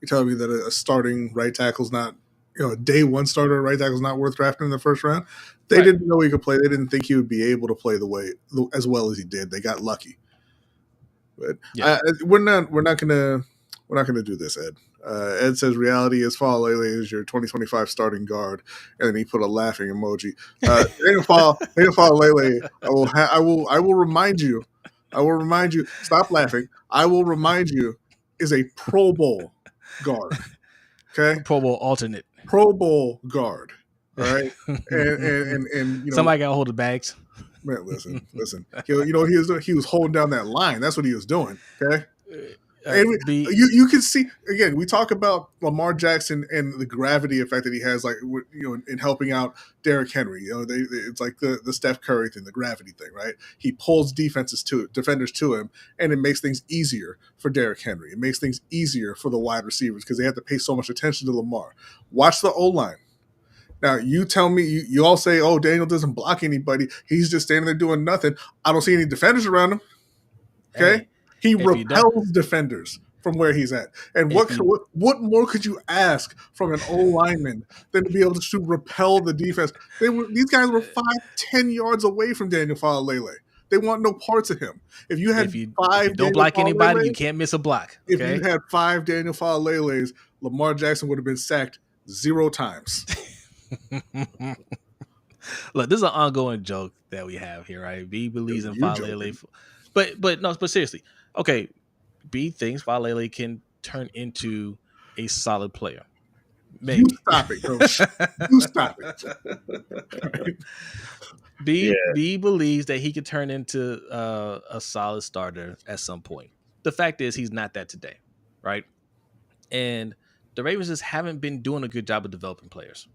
You're telling me that a starting right tackle's not, a day one starter right tackle's not worth drafting in the first round? They didn't know he could play. They didn't think he would be able to play as well as he did. They got lucky. But we're not gonna do this, Ed. Ed says reality is Faalele is your 2025 starting guard, and then he put a laughing emoji. Faalele, I will remind you. Stop laughing. I will remind you, is a Pro Bowl guard. Okay, Pro Bowl alternate. Pro Bowl guard. All right, and somebody got to hold the bags. Man, listen. He was holding down that line. That's what he was doing. Okay. And B. you can see again. We talk about Lamar Jackson and the gravity effect that he has, like in helping out Derrick Henry. It's like the Steph Curry thing, the gravity thing, right? He pulls defenders to him, and it makes things easier for Derrick Henry. It makes things easier for the wide receivers because they have to pay so much attention to Lamar. Watch the O line. Now you tell me you all say, "Oh, Daniel doesn't block anybody. He's just standing there doing nothing." I don't see any defenders around him. Okay. Hey, He if you don't, repels defenders from where he's at. And if you what more could you ask from an O lineman than to be able to repel the defense? These guys were 5-10 yards away from Daniel Falalele. They want no parts of him. If you had if you don't block anybody, you can't miss a block. If you Okay. had 5 Daniel Falaleles, Lamar Jackson would have been sacked 0 times. Look, this is an ongoing joke that we have here, right? B believes in Falele, but seriously, okay. B thinks Falele can turn into a solid player. Maybe. You stop it, coach. You stop it. B believes that he could turn into a solid starter at some point. The fact is, he's not that today, right? And the Ravens just haven't been doing a good job of developing players.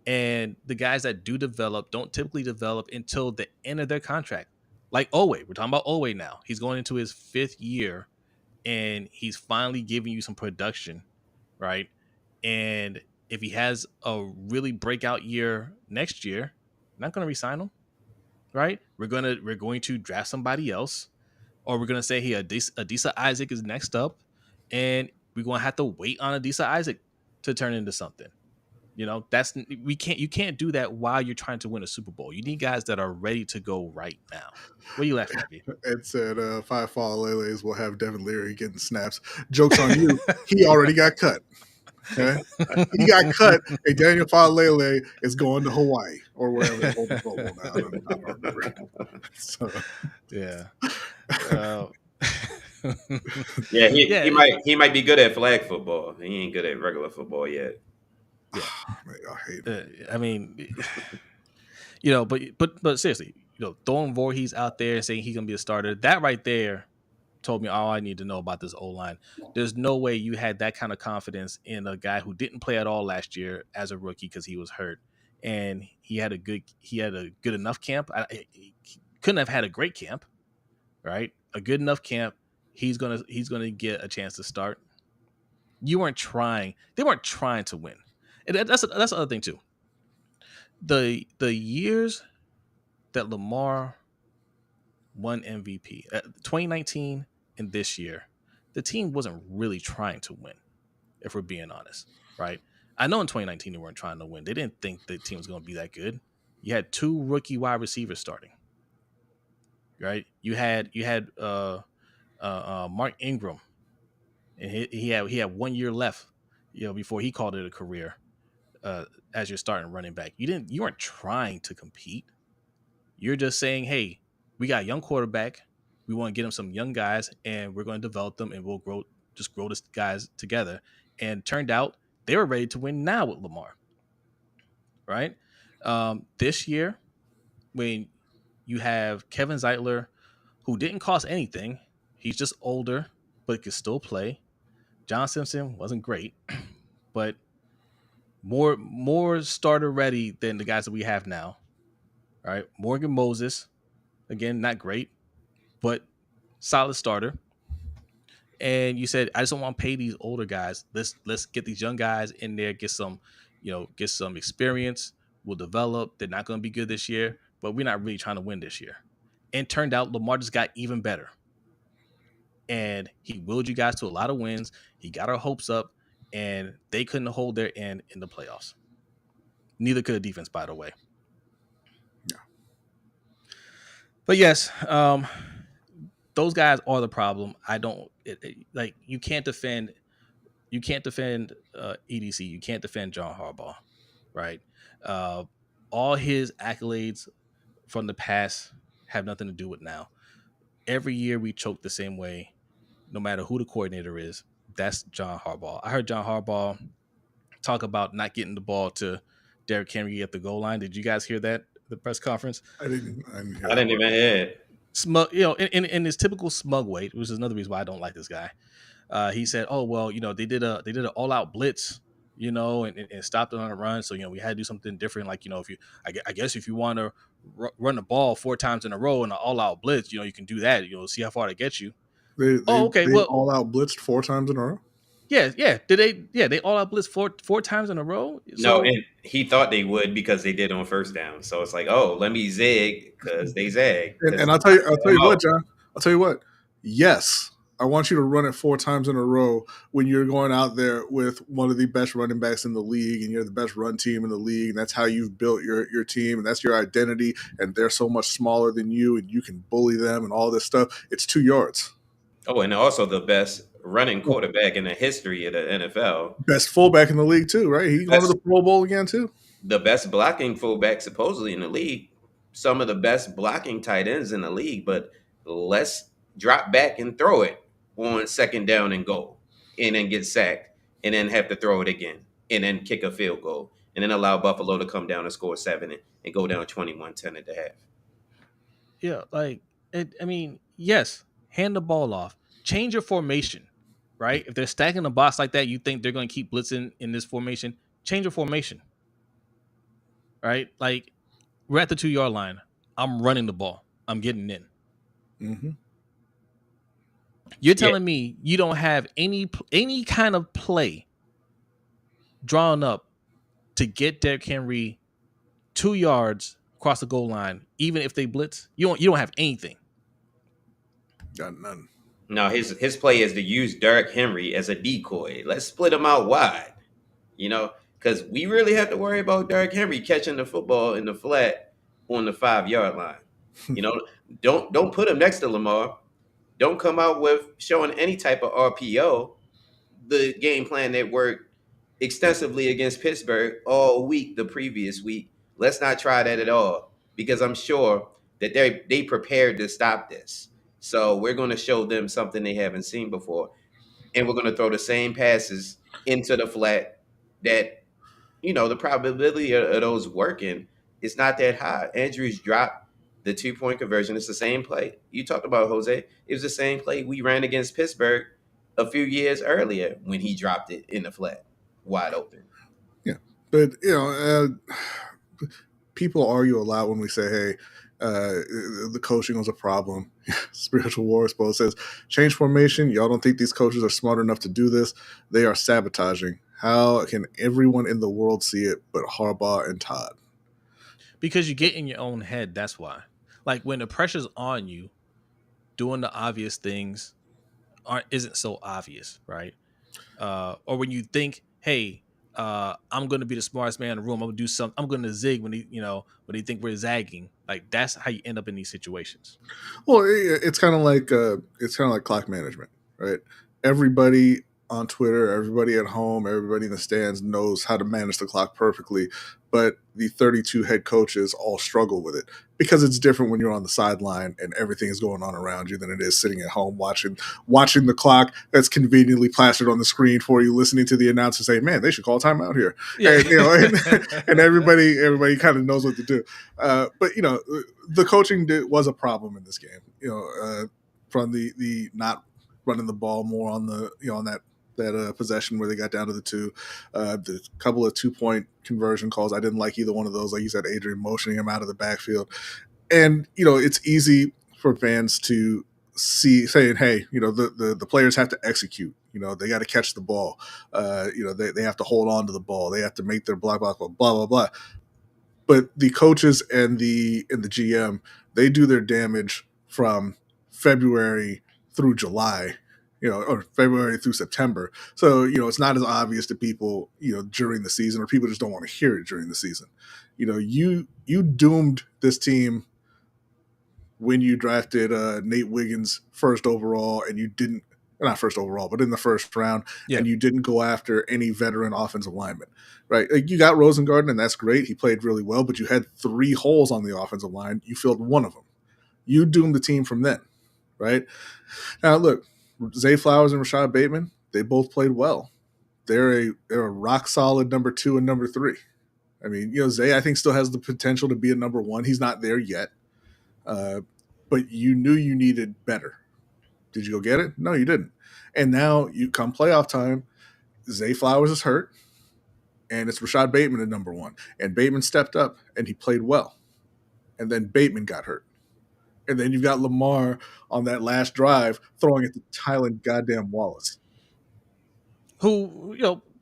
And the guys that do develop don't typically develop until the end of their contract. Like Owe, we're talking about Owe now. He's going into his 5th year, and he's finally giving you some production, right? And if he has a really breakout year next year, I'm not going to re-sign him, right? We're going to draft somebody else, or we're going to say, hey, Adisa Isaac is next up, and we're going to have to wait on Adisa Isaac to turn into something. You can't do that while you're trying to win a Super Bowl. You need guys that are ready to go right now. What are you laughing at, B? Ed said 5 Falaleles will have Devin Leary getting snaps. Joke's on you. He already got cut. Okay? He got cut, and Daniel Falele is going to Hawaii or wherever they hold the football now. I don't remember. So. Yeah. He might be good at flag football. He ain't good at regular football yet. Yeah, I hate it. I mean, but seriously, throwing Voorhees out there and saying he's gonna be a starter, that right there told me all I need to know about this O-line. There's no way you had that kind of confidence in a guy who didn't play at all last year as a rookie because he was hurt, and he had a good enough camp. He couldn't have had a great camp, right? A good enough camp. He's gonna get a chance to start. They weren't trying to win. And that's the other thing too. The years that Lamar won MVP, 2019 and this year, the team wasn't really trying to win, if we're being honest, right? I know in 2019 they weren't trying to win. They didn't think the team was going to be that good. You had 2 rookie wide receivers starting, right? You had Mark Ingram, and he had 1 year left, before he called it a career. As your starting running back, you weren't trying to compete. You're just saying, hey, we got a young quarterback. We want to get him some young guys, and we're going to develop them, and we'll grow these guys together. And turned out they were ready to win now with Lamar, right? This year, when you have Kevin Zeitler, who didn't cost anything, he's just older, but could still play. John Simpson wasn't great, but more starter ready than the guys that we have now. All right. Morgan Moses, again, not great, but solid starter. And you said, I just don't want to pay these older guys. Let's get these young guys in there, get some experience. We'll develop. They're not going to be good this year, but we're not really trying to win this year. And turned out Lamar just got even better. And he willed you guys to a lot of wins. He got our hopes up, and they couldn't hold their end in the playoffs. Neither could the defense, by the way. Yeah. But yes, those guys are the problem. You can't defend EDC. You can't defend John Harbaugh, right? All his accolades from the past have nothing to do with now. Every year we choke the same way, no matter who the coordinator is. That's John Harbaugh. I heard John Harbaugh talk about not getting the ball to Derrick Henry at the goal line. Did you guys hear that at the press conference? I didn't even hear it. smug, in his typical smug way, which is another reason why I don't like this guy. He said, "Oh well, they did an all out blitz, and stopped it on a run. So we had to do something different. Like if you, I guess if you want to run the ball 4 times in a row in an all out blitz, you can do that. See how far they get you. They Oh, they okay. they Well, all out blitzed 4 times in a row. yeah, yeah. Did they? Yeah, they all out blitz four times in a row. No, So and he thought they would because they did on first down. So it's like, oh, let me zig because they zag. And Because I'll tell you what, John. I'll tell you what. Yes, I want you to run it 4 times in a row when you're going out there with one of the best running backs in the league, and you're the best run team in the league, and that's how you've built your team, and that's your identity. And they're so much smaller than you, and you can bully them and all this stuff. It's 2 yards. oh, and also the best running quarterback in the history of the NFL. Best fullback in the league too, right? He going to Best, the Pro Bowl again too. the best blocking fullback supposedly in the league. Some of the best blocking tight ends in the league. But let's drop back and throw it on second down and goal, and then get sacked, and then have to throw it again, and then kick a field goal, and then allow Buffalo to come down and score 7 and go down 21-10 at the half. yeah, like I mean, yes, hand the ball off, change your formation, right? If they're stacking the box like that, you think they're going to keep blitzing in this formation? Change your formation, right? Like we're at the 2 yard line. I'm running the ball. I'm getting in. Mm-hmm. You're telling me you don't have any kind of play drawn up to get Derrick Henry 2 yards across the goal line, even if they blitz? You don't have anything. Got none. Now his play is to use Derrick Henry as a decoy. Let's split him out wide, because we really have to worry about Derrick Henry catching the football in the flat on the 5 yard line. You know, don't put him next to Lamar. Don't come out with showing any type of RPO. The game plan that worked extensively against Pittsburgh all week the previous week. Let's not try that at all, because I'm sure that they prepared to stop this. So we're going to show them something they haven't seen before, and we're going to throw the same passes into the flat that the probability of those working is not that high. Andrews dropped the 2 point conversion. It's the same play you talked about, Jose. It was the same play we ran against Pittsburgh a few years earlier when he dropped it in the flat, wide open. Yeah, but people argue a lot when we say, "Hey, the coaching was a problem." Spiritual War Expo says, "Change formation. Y'all don't think these coaches are smart enough to do this? They are sabotaging. How can everyone in the world see it but Harbaugh and Todd?" Because you get in your own head. That's why. Like when the pressure's on you, doing the obvious things isn't so obvious, right? Or when you think, hey, I'm going to be the smartest man in the room. I'm going to do something. I'm going to zig when they think we're zagging. Like that's how you end up in these situations. Well, it's kind of like clock management, right? Everybody on Twitter, everybody at home, everybody in the stands knows how to manage the clock perfectly, but the 32 head coaches all struggle with it because it's different when you're on the sideline and everything is going on around you than it is sitting at home watching the clock that's conveniently plastered on the screen for you, listening to the announcer say, "Man, they should call timeout here," Yeah. and everybody kind of knows what to do. But the coaching was a problem in this game. From the not running the ball more on the on that possession where they got down to the 2, the couple of 2 point conversion calls. I didn't like either one of those. Like you said, Adrian motioning him out of the backfield, and it's easy for fans to saying, "Hey, the players have to execute. They got to catch the ball. They have to hold on to the ball. They have to make their blah blah blah blah blah blah." But the coaches and the GM, they do their damage from February through July, or February through September. So, it's not as obvious to people, during the season, or people just don't want to hear it during the season. You doomed this team when you drafted Nate Wiggins first overall, and you didn't, not first overall, but in the first round, and you didn't go after any veteran offensive lineman, right? Like you got Rosengarten, and that's great. He played really well, but you had 3 holes on the offensive line. You filled one of them. You doomed the team from then, right? Now, look, Zay Flowers and Rashad Bateman, they both played well. They're a rock solid number 2 and number 3. I mean, Zay, I think, still has the potential to be a number 1. He's not there yet. but you knew you needed better. Did you go get it? No, you didn't. And now you come playoff time, Zay Flowers is hurt, and it's Rashad Bateman at number one. And Bateman stepped up and he played well. And then Bateman got hurt. And then you've got Lamar on that last drive throwing it to Tylan goddamn Wallace. Who,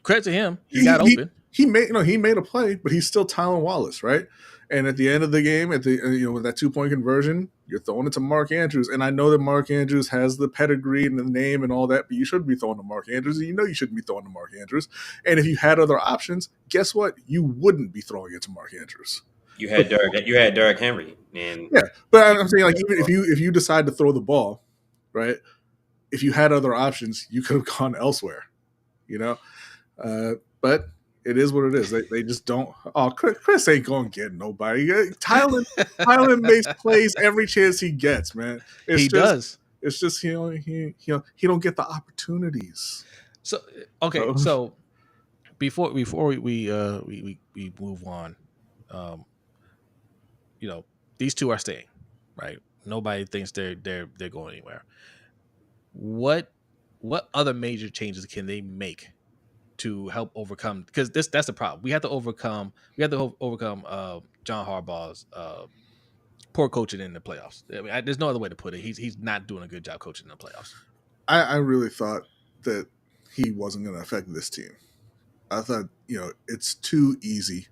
credit to him, he got open. He made a play, but he's still Tylan Wallace, right? And at the end of the game, with that 2-point conversion, you're throwing it to Mark Andrews. And I know that Mark Andrews has the pedigree and the name and all that, but you shouldn't be throwing to Mark Andrews. And you shouldn't be throwing to Mark Andrews. And if you had other options, guess what? You wouldn't be throwing it to Mark Andrews. You had Derrick Henry, and yeah. But I'm saying, like, even if you decide to throw the ball, right? If you had other options, you could have gone elsewhere, But it is what it is. They just don't. Oh, Chris ain't gonna get nobody. Tylan makes plays every chance he gets, man. He does. It's just he don't get the opportunities. So okay, so before we move on, these two are staying, right? Nobody thinks they're going anywhere. What other major changes can they make to help overcome? Because that's the problem. We have to overcome John Harbaugh's poor coaching in the playoffs. I mean, there's no other way to put it. He's not doing a good job coaching in the playoffs. I really thought that he wasn't going to affect this team. I thought, it's too easy.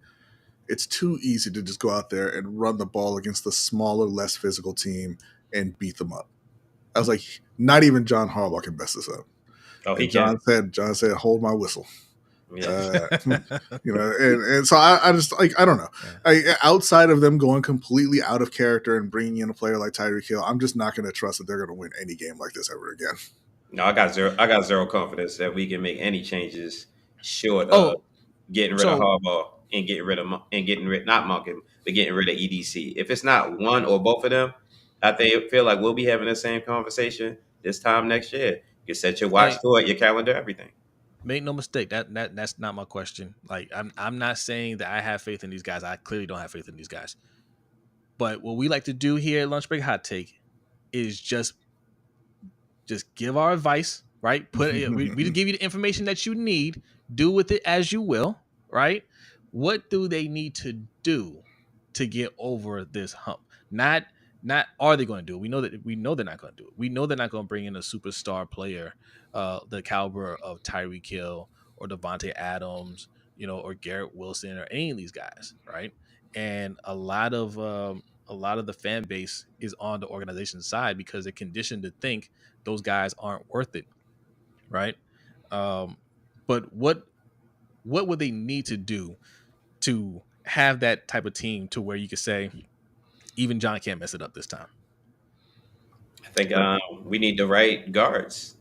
It's too easy to just go out there and run the ball against the smaller, less physical team and beat them up. I was like, not even John Harbaugh can mess this up. Oh, he John said, hold my whistle. Yeah. And so I just, like, I don't know. Outside of them going completely out of character and bringing in a player like Tyreek Hill, I'm just not going to trust that they're going to win any game like this ever again. No, I got zero confidence that we can make any changes short of getting rid of Harbaugh and getting rid not Monken, but getting rid of EDC. If it's not one or both of them, I feel like we'll be having the same conversation this time next year. You set your watch to it, your calendar, everything. Make no mistake, that's not my question. Like, I'm not saying that I have faith in these guys. I clearly don't have faith in these guys. But what we like to do here at Lunch Break Hot Take is just give our advice, right? We just give you the information that you need. Do with it as you will, right? What do they need to do to get over this hump? Not are they going to do it? We know they're not going to do it. We know they're not going to bring in a superstar player, the caliber of Tyreek Hill or Devontae Adams, or Garrett Wilson or any of these guys, right? And a lot of the fan base is on the organization's side because they're conditioned to think those guys aren't worth it, right? But what would they need to do to have that type of team to where you could say even John can't mess it up this time? I think we need the right guards,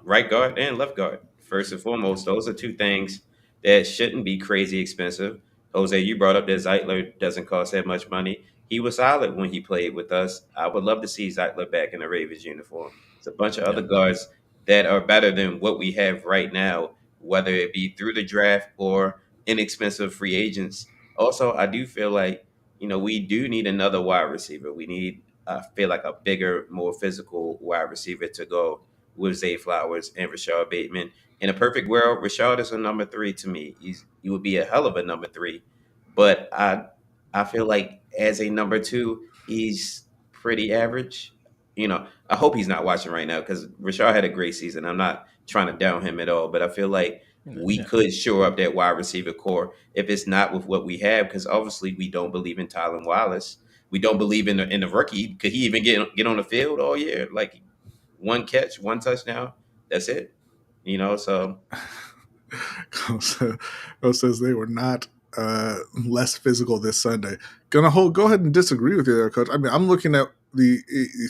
right guard and left guard. First and foremost, those are two things that shouldn't be crazy expensive. Jose, you brought up that Zeitler doesn't cost that much money. He was solid when he played with us. I would love to see Zeitler back in the Ravens uniform. It's a bunch of other guards that are better than what we have right now, whether it be through the draft or inexpensive free agents. Also, I do feel like, we do need another wide receiver. We need, I feel like, a bigger, more physical wide receiver to go with Zay Flowers and Rashad Bateman. In a perfect world, Rashad is a number 3 to me. He would be a hell of a number 3. But I feel like as a number 2, he's pretty average. I hope he's not watching right now because Rashad had a great season. I'm not trying to down him at all, but I feel like we could shore up that wide receiver core if it's not with what we have, because obviously we don't believe in Tylan Wallace. We don't believe in the rookie. Could he even get on the field all year? Like, one catch, one touchdown, that's it. So. Coach says they were not less physical this Sunday. Go ahead and disagree with you there, Coach. I mean, I'm looking at the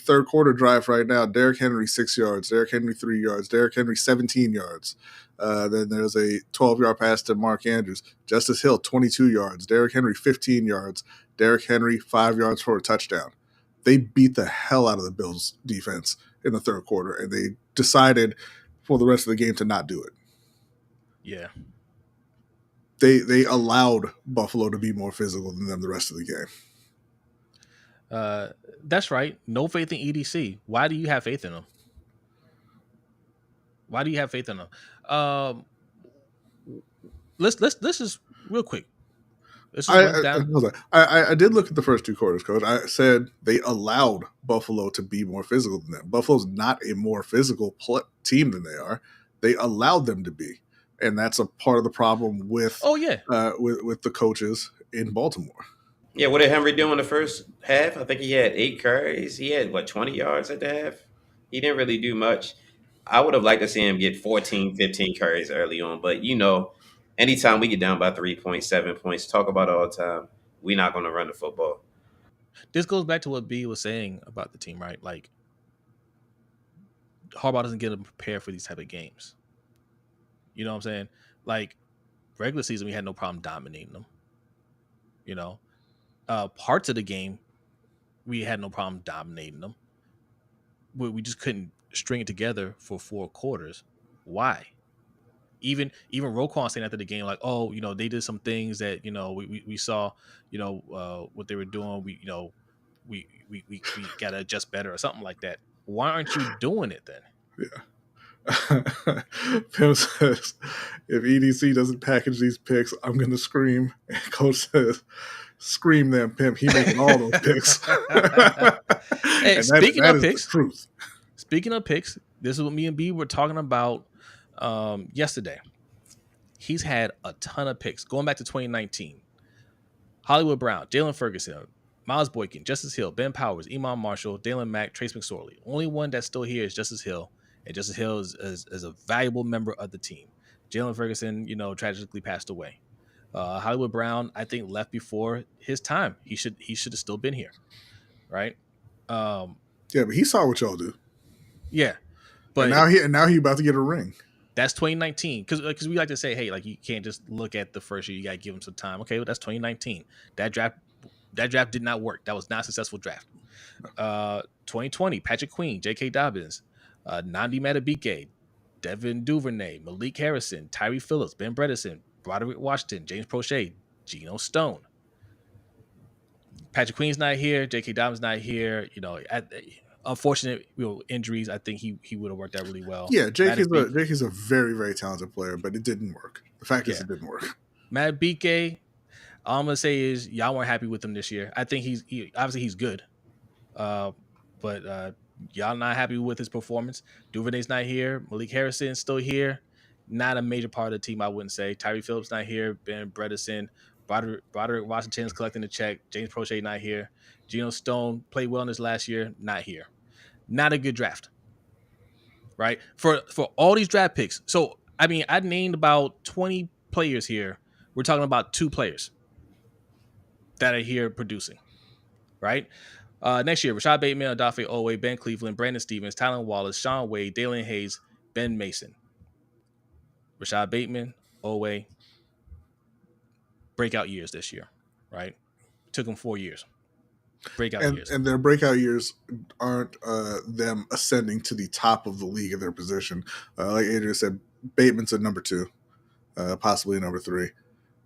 third quarter drive right now. Derrick Henry 6 yards, Derrick Henry 3 yards, Derrick Henry 17 yards. Then there's a 12-yard pass to Mark Andrews. Justice Hill 22 yards, Derrick Henry 15 yards, Derrick Henry 5 yards for a touchdown. They beat the hell out of the Bills defense in the third quarter, and they decided for the rest of the game to not do it. Yeah. They allowed Buffalo to be more physical than them the rest of the game. That's right. No faith in EDC. Why do you have faith in them? Why do you have faith in them? Um, let's just real quick. Let's just I, run I down. hold on. I did look at the first two quarters, Coach. I said they allowed Buffalo to be more physical than them. Buffalo's not a more physical team than they are. They allowed them to be, and that's a part of the problem with Oh yeah, with the coaches in Baltimore. Yeah, what did Henry do in the first half? I think he had 8 carries. He had, 20 yards at the half? He didn't really do much. I would have liked to see him get 14, 15 carries early on. But, anytime we get down by 3.7 points, talk about it all the time, we're not going to run the football. this goes back to what B was saying about the team, right? Like Harbaugh doesn't get them prepared for these type of games. You know what I'm saying? Like regular season, we had no problem dominating them. You know, parts of the game, we had no problem dominating them. We just couldn't string it together for 4 quarters. Why? Even Roquan saying after the game, like, oh, they did some things that we saw, what they were doing. We gotta adjust better or something like that. Why aren't you doing it then? Yeah. Pim says, if EDC doesn't package these picks, I'm going to scream. And Coach says, scream them, Pimp. He making all those picks. Hey, and speaking that of is picks, the truth. Speaking of picks, this is what me and B were talking about yesterday. He's had a ton of picks going back to 2019. Hollywood Brown, Jalen Ferguson, Miles Boykin, Justice Hill, Ben Powers, Iman Marshall, Dalen Mack, Trace McSorley. Only one that's still here is Justice Hill, and Justice Hill is a valuable member of the team. Jalen Ferguson, tragically passed away. Hollywood Brown, I think, left before his time. He should have still been here, right? Yeah, but he saw what y'all do. Yeah, but now he about to get a ring. That's 2019, because we like to say, hey, like you can't just look at the first year. You got to give him some time. Okay, well, that's 2019. That draft did not work. That was not a successful draft. 2020, Patrick Queen, J.K. Dobbins, Nandi Matabike, Devin Duvernay, Malik Harrison, Tyree Phillips, Ben Bredesen, Broderick Washington, James Prochet, Geno Stone. Patrick Queen's not here. J.K. Dobbins not here. Unfortunate injuries. I think he would have worked out really well. Yeah, J.K.'s a very, very talented player, but it didn't work. The fact is, it didn't work. Matabike, all I'm gonna say is y'all weren't happy with him this year. I think obviously he's good, but y'all not happy with his performance. Duvernay's not here. Malik Harrison's still here. Not a major part of the team, I wouldn't say. Tyree Phillips not here. Ben Bredesen, Broderick Washington's collecting the check. James Prochet not here. Geno Stone played well in this last year. Not here. Not a good draft, right? For all these draft picks. So I mean, I named about 20 players here. We're talking about 2 players that are here producing, right? Next year, Rashad Bateman, Odafe Owe, Ben Cleveland, Brandon Stevens, Tylen Wallace, Sean Wade, Dalen Hayes, Ben Mason. Rashad Bateman, Owe, breakout years this year, right? Took them 4 years. Breakout years. And their breakout years aren't them ascending to the top of the league of their position. Like Adrian said, Bateman's a number 2, possibly a number 3.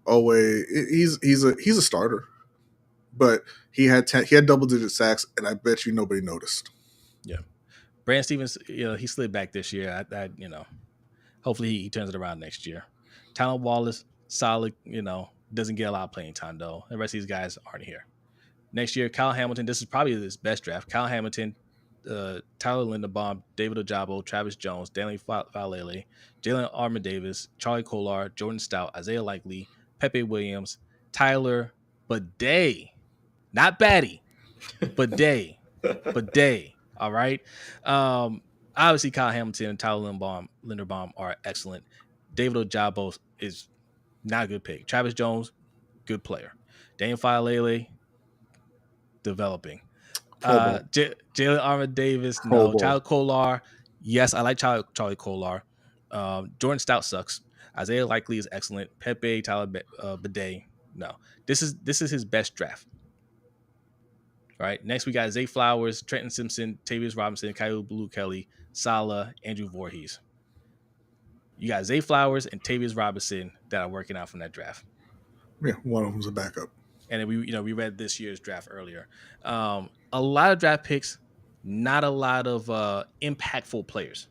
Owe, he's a starter, but he had double-digit sacks, and I bet you nobody noticed. Yeah, Brandon Stevens, he slid back this year. Hopefully he turns it around next year. Tylen Wallace, solid. Doesn't get a lot of playing time though. The rest of these guys aren't here. Next year, Kyle Hamilton. This is probably his best draft. Kyle Hamilton, Tyler Linderbaum, David Ojabo, Travis Jones, Danny Falele, Jalen Armour-Davis, Charlie Kolar, Jordan Stout, Isaiah Likely, Pepe Williams, Tyler Bidet, not Batty, Bidet, all right. Obviously, Kyle Hamilton and Tyler Linderbaum are excellent. David Ojabo is not a good pick. Travis Jones, good player. Daniel Falele, developing. Jalen Armour-Davis, no. Charlie Kolar, yes, I like Charlie Kolar. Jordan Stout sucks. Isaiah Likely is excellent. Pepe, Tyler Bidet, no. This is his best draft. All right. Next, we got Zay Flowers, Trenton Simpson, Tavius Robinson, Kyle Blue Kelly, Salah, Andrew Voorhees. You got Zay Flowers and Tavius Robinson that are working out from that draft. Yeah, one of them's a backup. and then we read this year's draft earlier. A lot of draft picks, not a lot of impactful players.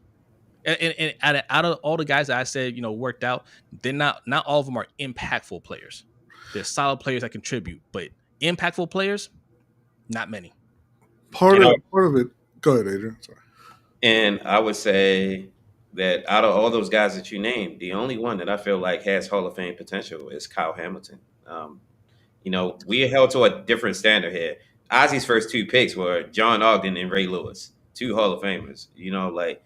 And out of all the guys that I said, worked out, they're not all of them are impactful players. They're solid players that contribute, but impactful players, not many. Part And of I, it. Go ahead, Adrian. Sorry. and I would say that out of all those guys that you named, the only one that I feel like has Hall of Fame potential is Kyle Hamilton. We are held to a different standard here. Ozzy's first two picks were John Ogden and Ray Lewis, two Hall of Famers. Like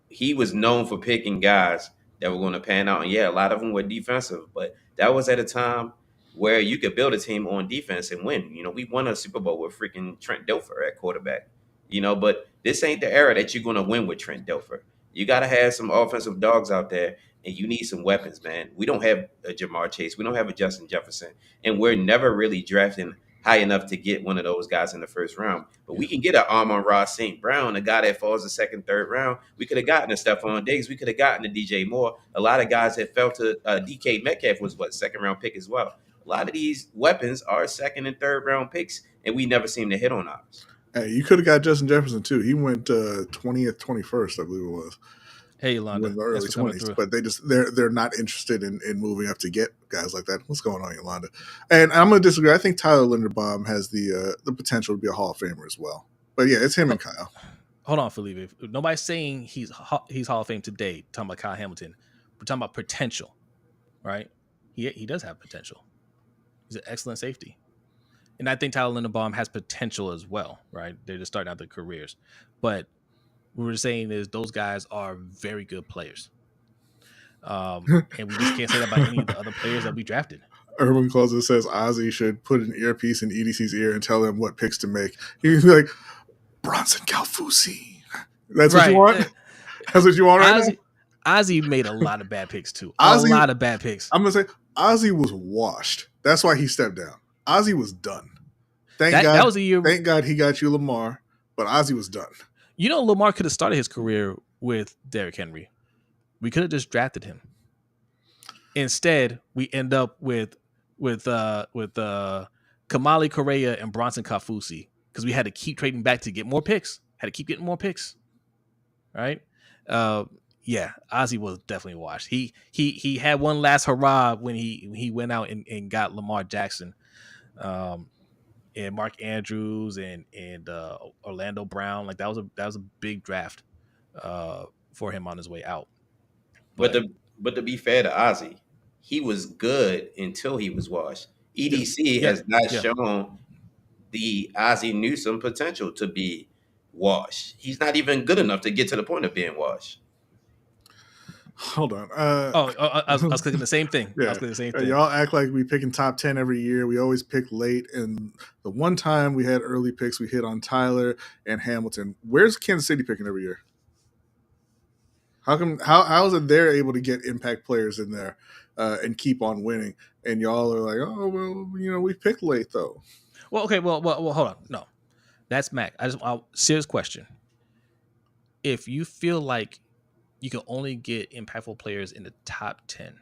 he was known for picking guys that were going to pan out. And yeah, a lot of them were defensive, but that was at a time where you could build a team on defense and win. We won a Super Bowl with freaking Trent Dilfer at quarterback. But this ain't the era that you're going to win with Trent Dilfer. You got to have some offensive dogs out there, and you need some weapons, man. We don't have a Jamar Chase. We don't have a Justin Jefferson, and we're never really drafting high enough to get one of those guys in the first round. But we can get an Amon-Ra St. Brown, a guy that falls the second, third round. We could have gotten a Stephon Diggs. We could have gotten a DJ Moore. A lot of guys that fell to DK Metcalf was second round pick as well. A lot of these weapons are second and third round picks, and we never seem to hit on ours. Hey, you could have got Justin Jefferson too. He went 20th, 21st, I believe it was. Hey, Yolanda. In the early 20s, but they're not interested in moving up to get guys like that. What's going on, Yolanda? And I'm going to disagree. I think Tyler Linderbaum has the potential to be a Hall of Famer as well. But yeah, it's him and Kyle. Hold on, Felipe. Nobody's saying he's Hall of Fame today. Talking about Kyle Hamilton, we're talking about potential, right? He does have potential. He's an excellent safety, and I think Tyler Linderbaum has potential as well, right? They're just starting out their careers, but what we're saying is those guys are very good players. And we just can't say that about any of the other players that we drafted. Urban Closer says Ozzy should put an earpiece in EDC's ear and tell him what picks to make. He'd be like, Bronson Calfusi. That's right. What you want? That's what you want right now? Ozzy made a lot of bad picks too. A lot of bad picks. I'm going to say Ozzy was washed. That's why he stepped down. Ozzy was done. Thank God. That was a year. Thank God he got you Lamar, but Ozzy was done. Lamar could have started his career with Derrick Henry. We could have just drafted him. Instead, we end up with Kamali Correa and Bronson Kafusi because we had to keep trading back to get more picks. Had to keep getting more picks. Right? Yeah, Ozzy was definitely washed. He had one last hurrah when he went out and got Lamar Jackson. And Mark Andrews and Orlando Brown, like that was a big draft for him on his way out. But to be fair to Ozzy, he was good until he was washed. EDC has not shown the Ozzy Newsome potential to be washed. He's not even good enough to get to the point of being washed. Hold on. I was clicking the same thing. Yeah. I was clicking the same thing. Y'all act like we picking top 10 every year. We always pick late. And the one time we had early picks, we hit on Tyler and Hamilton. Where's Kansas City picking every year? How come? How is it they're able to get impact players in there and keep on winning? And y'all are like, oh well, we picked late though. Well, okay. Well, hold on. No, that's Mac. Serious question. If you feel like you can only get impactful players in the top 10,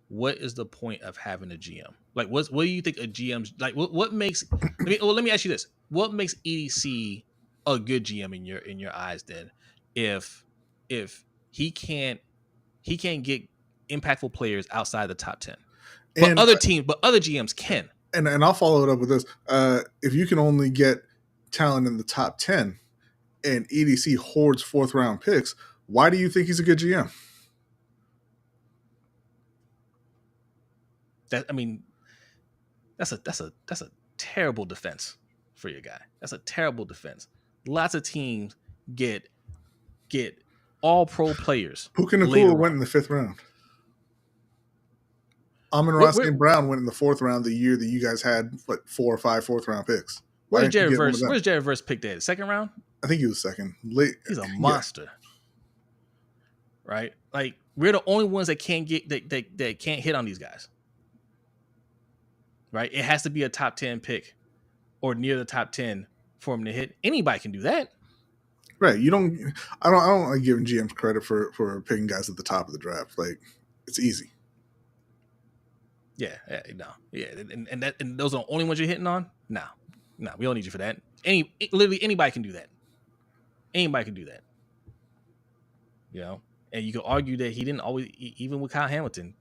what is the point of having a GM? Like, what do you think a GM's like? What makes? Let me ask you this: what makes EDC a good GM in your eyes? Then, if he can't get impactful players outside the top 10, but other GMs can. And I'll follow it up with this: if you can only get talent in the top 10, and EDC hoards fourth round picks, why do you think he's a good GM? That's a terrible defense for your guy. That's a terrible defense. Lots of teams get all pro players. Puka Nacua went in the 5th round. Amon-Ra St. Brown went in the 4th round the year that you guys had 4 or 5 4th round picks. Where's Jared Verse picked at? 2nd round? I think he was 2nd. He's a monster. Yeah. Right? Like, we're the only ones that can't get that can't hit on these guys. Right? It has to be a top 10 pick or near the top 10 for him to hit. Anybody can do that. Right. I don't like giving GMs credit for picking guys at the top of the draft. Like, it's easy. Yeah, no, yeah, and those are the only ones you're hitting on. No, we don't need you for that. Literally anybody can do that. Anybody can do that. You know, and you can argue that he didn't always, even with Kyle Hamilton,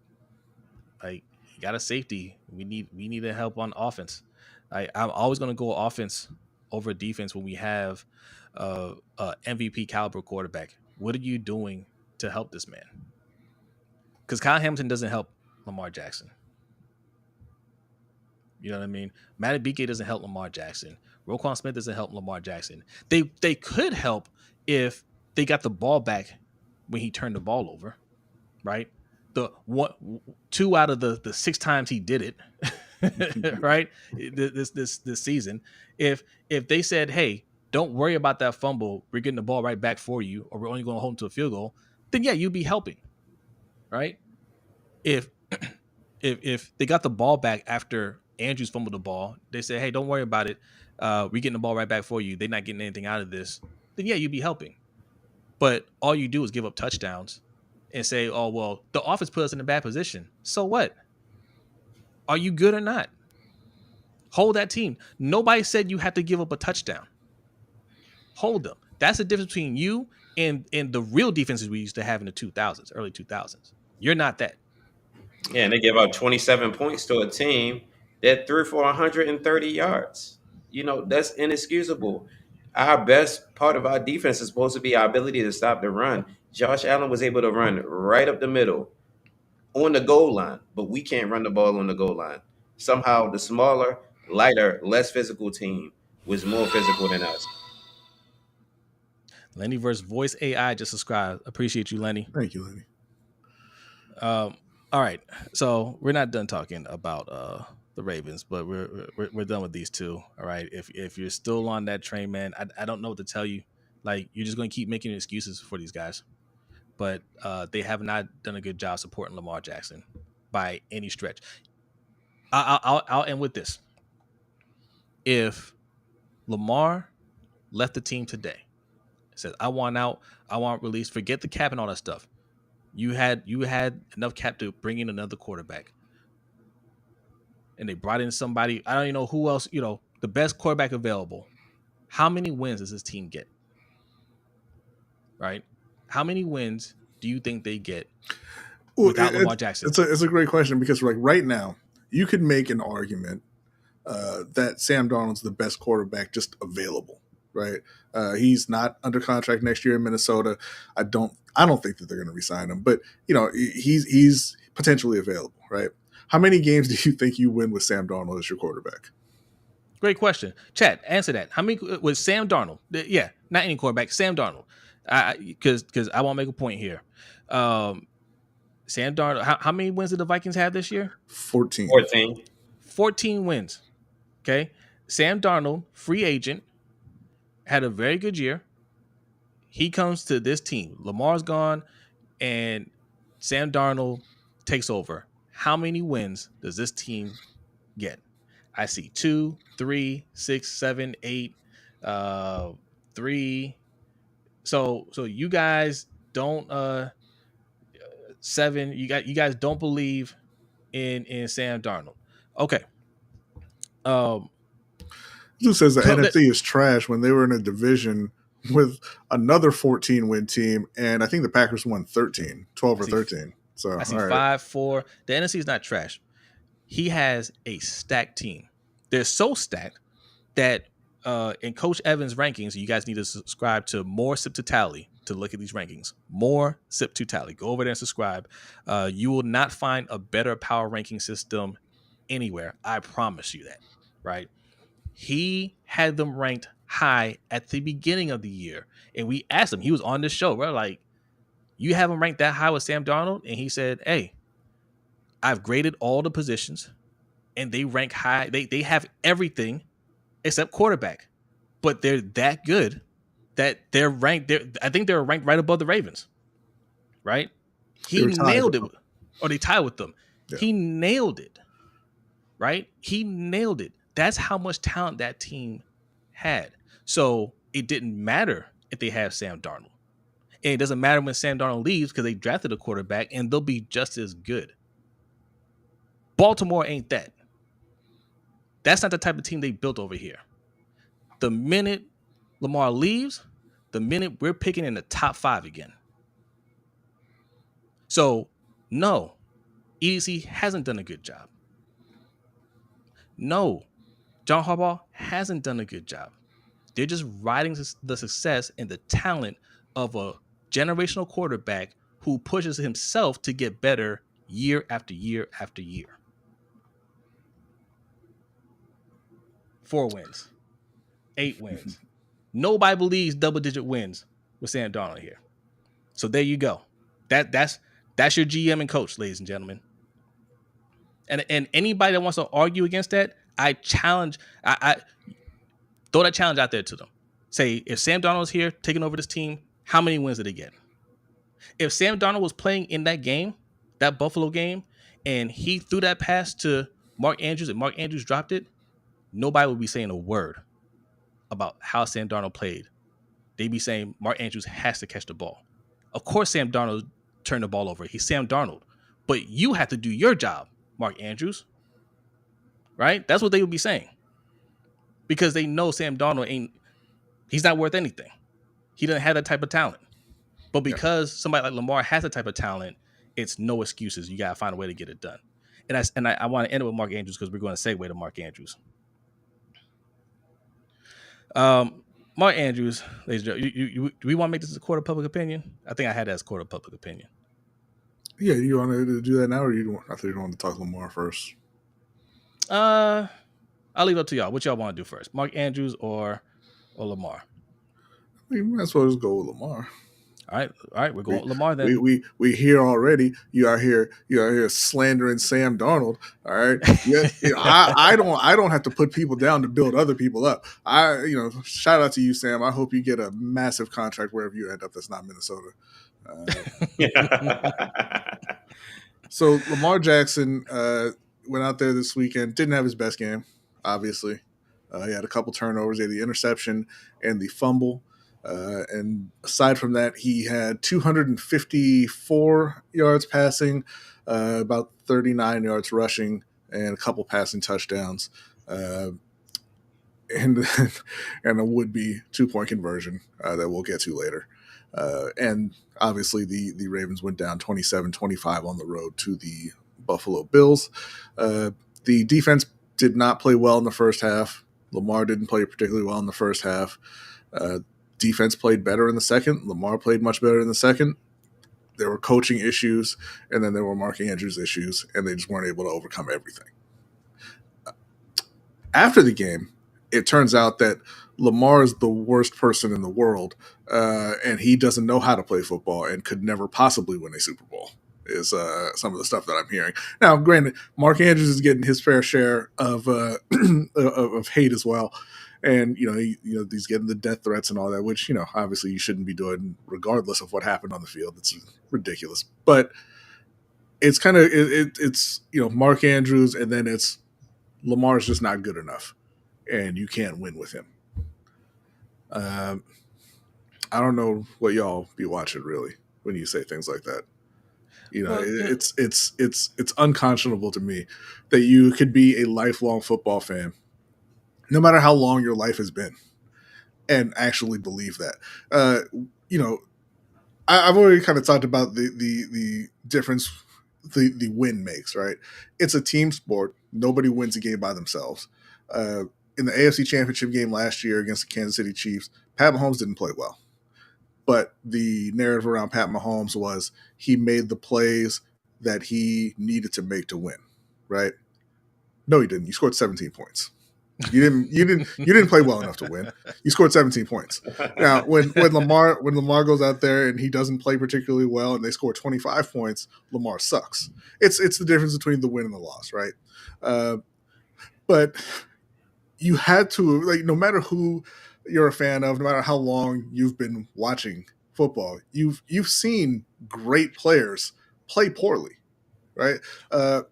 like he got a safety. We need help on offense. I'm always going to go offense over defense when we have a MVP caliber quarterback. What are you doing to help this man? Because Kyle Hamilton doesn't help Lamar Jackson. You know what I mean? Matt Abike doesn't help Lamar Jackson. Roquan Smith doesn't help Lamar Jackson. They could help if they got the ball back when he turned the ball over, right? The 2 out of the 6 times he did it, right? This season, if they said, "Hey, don't worry about that fumble, we're getting the ball right back for you, or we're only going to hold him to a field goal," then yeah, you'd be helping, right? If they got the ball back after Andrews fumbled the ball, they say, "Hey, don't worry about it, we're getting the ball right back for you. They're not getting anything out of this." Then yeah, you'd be helping. But all you do is give up touchdowns and say, "Oh, well, the offense put us in a bad position." So what? Are you good or not? Hold that team. Nobody said you had to give up a touchdown. Hold them. That's the difference between you and the real defenses we used to have in the 2000s, early 2000s. You're not that. Yeah, and they give out 27 points to a team that threw for 130 yards. That's inexcusable. Our best part of our defense is supposed to be our ability to stop the run. Josh Allen was able to run right up the middle on the goal line, but we can't run the ball on the goal line. Somehow the smaller, lighter, less physical team was more physical than us. Lenny versus Voice AI just subscribed. Appreciate you, Lenny. Thank you, Lenny. All right, so we're not done talking about the Ravens, but we're done with these two. All right, if you're still on that train, man, I don't know what to tell you. Like, you're just going to keep making excuses for these guys, but they have not done a good job supporting Lamar Jackson by any stretch. I'll end with this: if Lamar left the team today, says, "I want out, I want release," forget the cap and all that stuff. You had enough cap to bring in another quarterback, and they brought in somebody. I don't even know who else. The best quarterback available. How many wins does this team get? Right? How many wins do you think they get without Lamar Jackson? It's a great question, because like right now, you could make an argument that Sam Darnold's the best quarterback just available. Right? He's not under contract next year in Minnesota. I don't think that they're going to resign him, but he's potentially available. Right? How many games do you think you win with Sam Darnold as your quarterback? Great question. Chat, answer that. How many with Sam Darnold? Yeah, not any quarterback. Sam Darnold. Because I want to make a point here. Sam Darnold. How many wins did the Vikings have this year? 14. 14 wins. Okay. Sam Darnold, free agent, had a very good year. He comes to this team. Lamar's gone, and Sam Darnold takes over. How many wins does this team get? I see 2, 3, 6, 7, 8, 3. So you guys don't 7. You guys don't believe in Sam Darnold. Okay. Who says the NFC is trash when they were in a division with another 14-win team, and I think the Packers won 12 or 13. So I see 5-4. The NFC is not trash. He has a stacked team. They're so stacked that in Coach Evans' rankings, you guys need to subscribe to More Sip to Tally to look at these rankings. More Sip to Tally. Go over there and subscribe. You will not find a better power ranking system anywhere. I promise you that. Right? He had them ranked high at the beginning of the year, and we asked him. He was on this show. We're like, "You have him ranked that high with Sam Darnold?" And he said, "Hey, I've graded all the positions, and they rank high. They have everything except quarterback, but they're that good that they're ranked. I think they're ranked right above the Ravens, right?" He nailed it, or they tied with them. Yeah. He nailed it, right? He nailed it. That's how much talent that team had. So it didn't matter if they have Sam Darnold. And it doesn't matter when Sam Darnold leaves, because they drafted a quarterback, and they'll be just as good. Baltimore ain't that. That's not the type of team they built over here. The minute Lamar leaves, the minute we're picking in the top 5 again. So, no, EDC hasn't done a good job. No, John Harbaugh hasn't done a good job. They're just riding the success and the talent of a generational quarterback who pushes himself to get better year after year after year. 4 wins, 8 wins. Nobody believes double-digit wins with Sam Darnold here. So there you go. That's your GM and coach, ladies and gentlemen. And anybody that wants to argue against that, I challenge. I throw that challenge out there to them. Say, if Sam Darnold's here taking over this team, how many wins did they get? If Sam Darnold was playing in that game, that Buffalo game, and he threw that pass to Mark Andrews and Mark Andrews dropped it, nobody would be saying a word about how Sam Darnold played. They'd be saying Mark Andrews has to catch the ball. Of course, Sam Darnold turned the ball over. He's Sam Darnold. But you have to do your job, Mark Andrews. Right? That's what they would be saying. Because they know Sam Darnold he's not worth anything. He doesn't have that type of talent. But because somebody like Lamar has that type of talent, it's no excuses. You got to find a way to get it done. And I want to end it with Mark Andrews because we're going to segue to Mark Andrews. Mark Andrews, ladies and gentlemen, do we want to make this a court of public opinion? I think I had that as a court of public opinion. Yeah, you want to do that now, or I thought you want to talk Lamar first? I'll leave it up to y'all. What y'all want to do first, Mark Andrews or Lamar? We might as well just go with Lamar. All right, we're going with Lamar then. We hear already. You are here slandering Sam Darnold. All right, yeah. I don't have to put people down to build other people up. Shout out to you, Sam. I hope you get a massive contract wherever you end up. That's not Minnesota. So Lamar Jackson went out there this weekend. Didn't have his best game, obviously. He had a couple turnovers. He had the interception and the fumble. And aside from that, he had 254 yards passing, about 39 yards rushing, and a couple passing touchdowns, and a would-be 2-point conversion that we'll get to later. And obviously the Ravens went down 27-25 on the road to the Buffalo Bills. The defense did not play well in the first half. Lamar didn't play particularly well in the first half. Defense played better in the second. Lamar played much better in the second. There were coaching issues, and then there were Mark Andrews issues, and they just weren't able to overcome everything. After the game, it turns out that Lamar is the worst person in the world, and he doesn't know how to play football and could never possibly win a Super Bowl, is some of the stuff that I'm hearing. Now, granted, Mark Andrews is getting his fair share of of hate as well. And, he's getting the death threats and all that, which, obviously you shouldn't be doing regardless of what happened on the field. It's ridiculous. But it's kind of, it's Mark Andrews, and then it's Lamar's just not good enough, and you can't win with him. I don't know what y'all be watching, really, when you say things like that. It's unconscionable to me that you could be a lifelong football fan, no matter how long your life has been, and actually believe that. I've already kind of talked about the difference the win makes, right? It's a team sport. Nobody wins a game by themselves. In the AFC Championship game last year against the Kansas City Chiefs, Pat Mahomes didn't play well. But the narrative around Pat Mahomes was he made the plays that he needed to make to win, right? No, he didn't. You scored 17 points. You didn't play well enough to win. You scored 17 points. Now, when Lamar goes out there and he doesn't play particularly well and they score 25 points, Lamar sucks. It's the difference between the win and the loss, right? But you had to, no matter who you're a fan of, no matter how long you've been watching football, you've seen great players play poorly, right?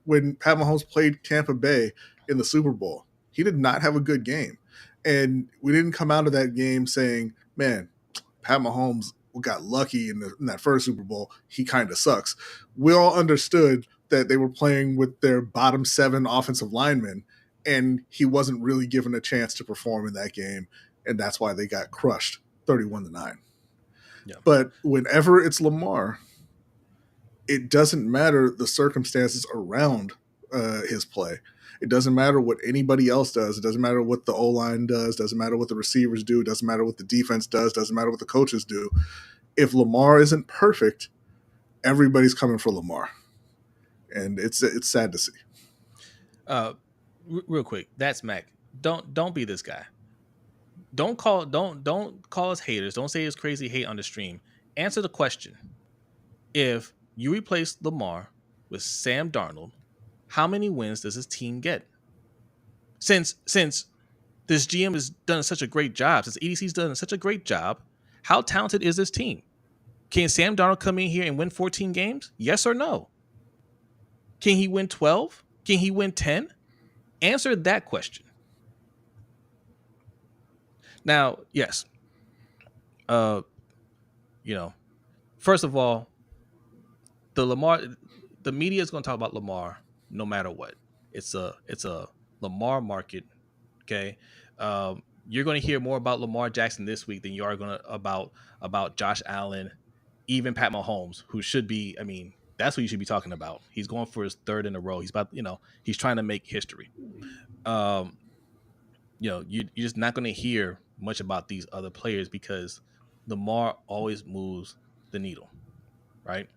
When Pat Mahomes played Tampa Bay in the Super Bowl, he did not have a good game. And we didn't come out of that game saying, man, Pat Mahomes got lucky in that first Super Bowl. He kind of sucks. We all understood that they were playing with their bottom 7 offensive linemen, and he wasn't really given a chance to perform in that game, and that's why they got crushed 31-9. Yeah. But whenever it's Lamar, it doesn't matter the circumstances around his play. It doesn't matter what anybody else does. It doesn't matter what the O-line does. Doesn't matter what the receivers do. Doesn't matter what the defense does. Doesn't matter what the coaches do. If Lamar isn't perfect, everybody's coming for Lamar, and it's sad to see. Real quick, that's Mac. Don't be this guy. Don't call us haters. Don't say it's crazy hate on the stream. Answer the question. If you replace Lamar with Sam Darnold, how many wins does his team get? Since this GM has done such a great job, since EDC's done such a great job, how talented is this team? Can Sam Darnold come in here and win 14 games? Yes or no? Can he win 12? Can he win 10? Answer that question. Now, yes. First of all, the media is going to talk about Lamar no matter what. It's a Lamar market. Okay. You're going to hear more about Lamar Jackson this week than you are going to about Josh Allen, even Pat Mahomes, who should be, that's what you should be talking about. He's going for his 3rd in a row. He's trying to make history. You're just not going to hear much about these other players because Lamar always moves the needle, right?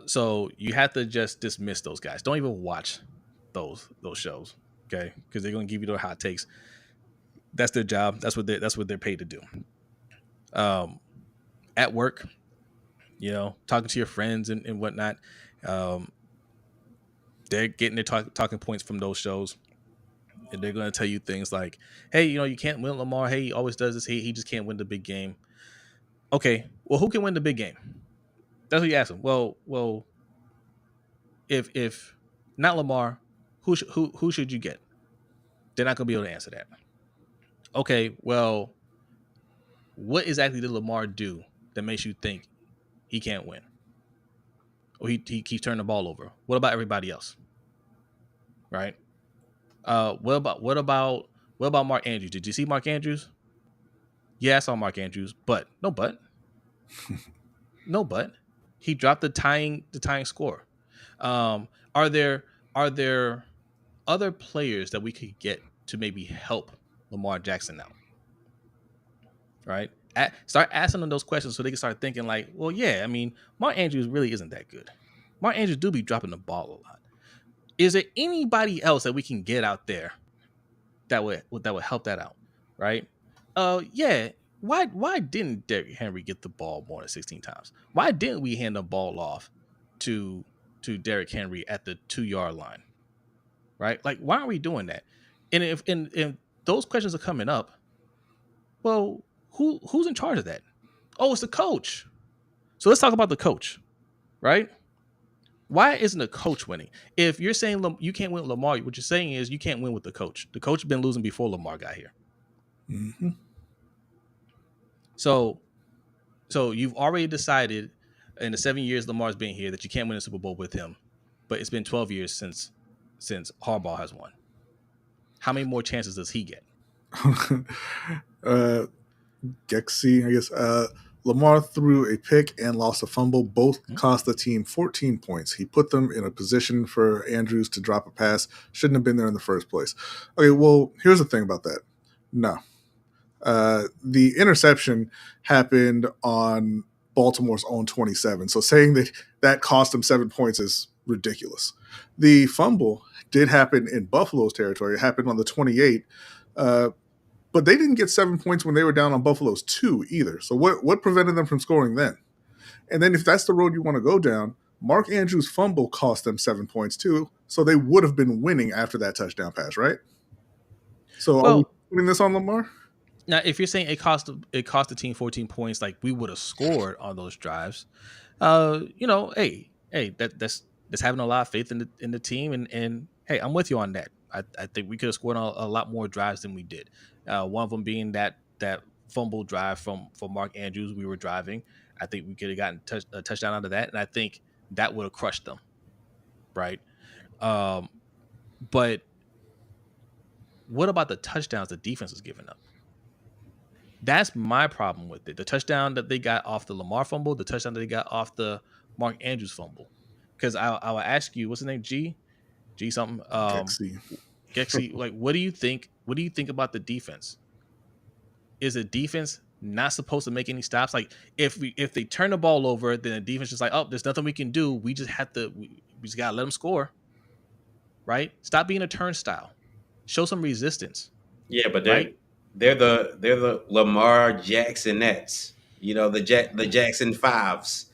So you have to just dismiss those guys. Don't even watch those shows, okay? Because they're going to give you their hot takes. That's their job. That's what they're paid to do. At work, talking to your friends and whatnot, they're getting their talking points from those shows. And they're going to tell you things like, hey, you can't win Lamar. Hey, he always does this. He just can't win the big game. Okay, well, who can win the big game? That's what you ask them. Well, if not Lamar, who should you get? They're not going to be able to answer that. Okay, well, what exactly did Lamar do that makes you think he can't win? Or he keeps turning the ball over? What about everybody else? Right? What about Mark Andrews? Did you see Mark Andrews? Yeah, I saw Mark Andrews, but no but. No but. He dropped the tying score. Are there other players that we could get to maybe help Lamar Jackson out? Right? Start asking them those questions so they can start thinking like, well, yeah, Mark Andrews really isn't that good. Mark Andrews do be dropping the ball a lot. Is there anybody else that we can get out there that would help that out? Right? Yeah. Why didn't Derrick Henry get the ball more than 16 times? Why didn't we hand the ball off to Derrick Henry at the 2-yard line? Right? Like, why aren't we doing that? And if those questions are coming up, well, who's in charge of that? Oh, it's the coach. So let's talk about the coach, right? Why isn't the coach winning? If you're saying you can't win with Lamar, what you're saying is you can't win with the coach. The coach has been losing before Lamar got here. Mm-hmm. So you've already decided in the 7 years Lamar's been here that you can't win a Super Bowl with him, but it's been 12 years since Harbaugh has won. How many more chances does he get? Gexy, I guess. Lamar threw a pick and lost a fumble. Both cost the team 14 points. He put them in a position for Andrews to drop a pass. Shouldn't have been there in the first place. Okay, well, here's the thing about that. No. The interception happened on Baltimore's own 27. So saying that cost them 7 points is ridiculous. The fumble did happen in Buffalo's territory. It happened on the 28. But they didn't get 7 points when they were down on Buffalo's 2 either. So what prevented them from scoring then? And then if that's the road you want to go down, Mark Andrews' fumble cost them 7 points too. So they would have been winning after that touchdown pass, right? So are we putting this on Lamar? Now, if you're saying it cost the team 14 points, like we would have scored on those drives, hey, that's having a lot of faith in the team, and hey, I'm with you on that. I think we could have scored on a lot more drives than we did. One of them being that fumble drive from Mark Andrews. We were driving. I think we could have gotten a touchdown out of that, and I think that would have crushed them. right? But what about the touchdowns the defense was giving up? That's my problem with it. The touchdown that they got off the Lamar fumble, the touchdown that they got off the Mark Andrews fumble. Because I will ask you, what's the name? G something. Gexy. Gexy, like, what do you think? What do you think about the defense? Is the defense not supposed to make any stops? Like, if they turn the ball over, then the defense just like, oh, there's nothing we can do. We just have to. We just gotta let them score, right? Stop being a turnstile. Show some resistance, Yeah, but right? they're the Lamar Jacksonettes, the Jackson Fives,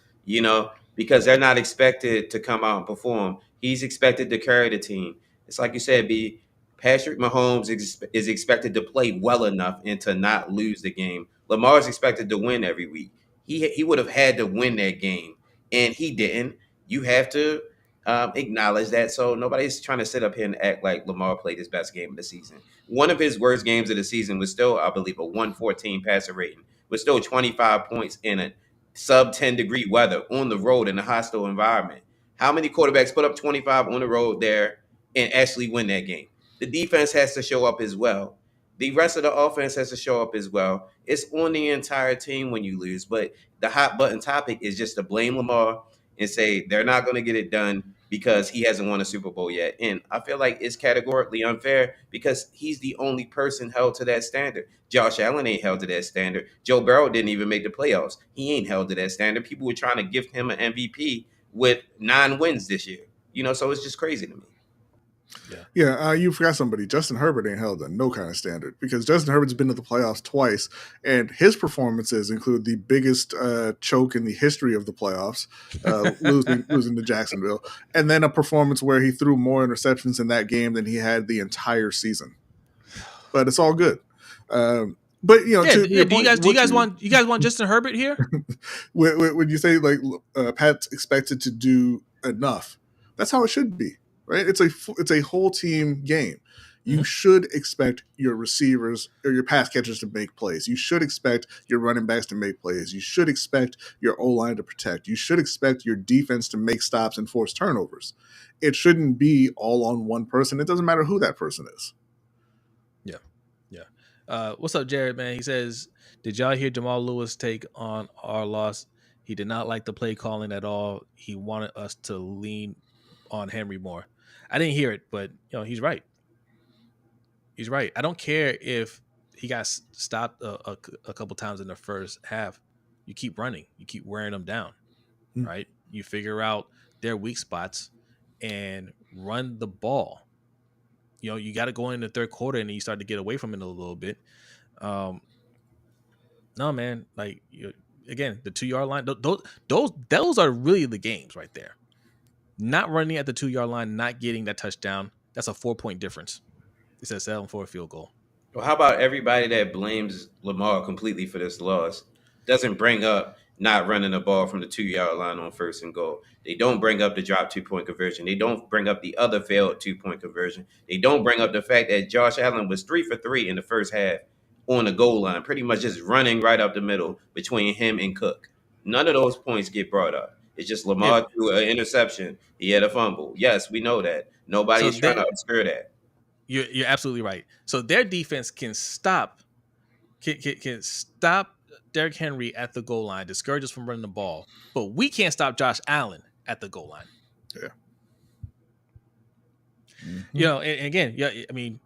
because they're not expected to come out and perform. He's expected to carry the team. It's like you said, B. Patrick Mahomes is expected to play well enough and to not lose the game. Lamar is expected to win every week. He would have had to win that game, and he didn't. You have to acknowledge that. So nobody's trying to sit up here and act like Lamar played his best game of the season. One of his worst games of the season was still, I believe, a 114 passer rating, was still 25 points in a sub 10-degree weather on the road in a hostile environment. How many quarterbacks put up 25 on the road there and actually win that game? The defense has to show up as well. The rest of the offense has to show up as well. It's on the entire team when you lose. But the hot button topic is just to blame Lamar and say they're not going to get it done because he hasn't won a Super Bowl yet. And I feel like it's categorically unfair because he's the only person held to that standard. Josh Allen ain't held to that standard. Joe Burrow didn't even make the playoffs. He ain't held to that standard. People were trying to gift him an MVP with 9 wins this year. So it's just crazy to me. Yeah, you forgot somebody. Justin Herbert ain't held to no kind of standard because Justin Herbert's been to the playoffs twice, and his performances include the biggest choke in the history of the playoffs, losing to Jacksonville, and then a performance where he threw more interceptions in that game than he had the entire season. But it's all good. But do you guys want Justin Herbert here? when you say like Pat's expected to do enough, that's how it should be. Right, it's a whole team game. You should expect your receivers or your pass catchers to make plays. You should expect your running backs to make plays. You should expect your O-line to protect. You should expect your defense to make stops and force turnovers. It shouldn't be all on one person. It doesn't matter who that person is. Yeah. What's up, Jared, man? He says, did y'all hear Jamal Lewis take on our loss? He did not like the play calling at all. He wanted us to lean on Henry more. I didn't hear it, but he's right. He's right. I don't care if he got stopped a couple times in the first half. You keep running. You keep wearing them down, right? You figure out their weak spots and run the ball. You got to go in the third quarter and you start to get away from it a little bit. No, man. Like again, the 2-yard line. Those are really the games right there. Not running at the 2-yard line, not getting that touchdown. That's a 4-point difference. It says 7 for a field goal. Well, how about everybody that blames Lamar completely for this loss doesn't bring up not running the ball from the 2-yard line on 1st and goal? They don't bring up the drop 2-point conversion. They don't bring up the other failed 2-point conversion. They don't bring up the fact that Josh Allen was 3 for 3 in the first half on the goal line, pretty much just running right up the middle between him and Cook. None of those points get brought up. It's just Lamar threw an interception. He had a fumble. Yes, we know that. Nobody's trying to obscure that. You're absolutely right. So their defense can stop Derrick Henry at the goal line, discourage us from running the ball, but we can't stop Josh Allen at the goal line. Yeah. And again, I mean,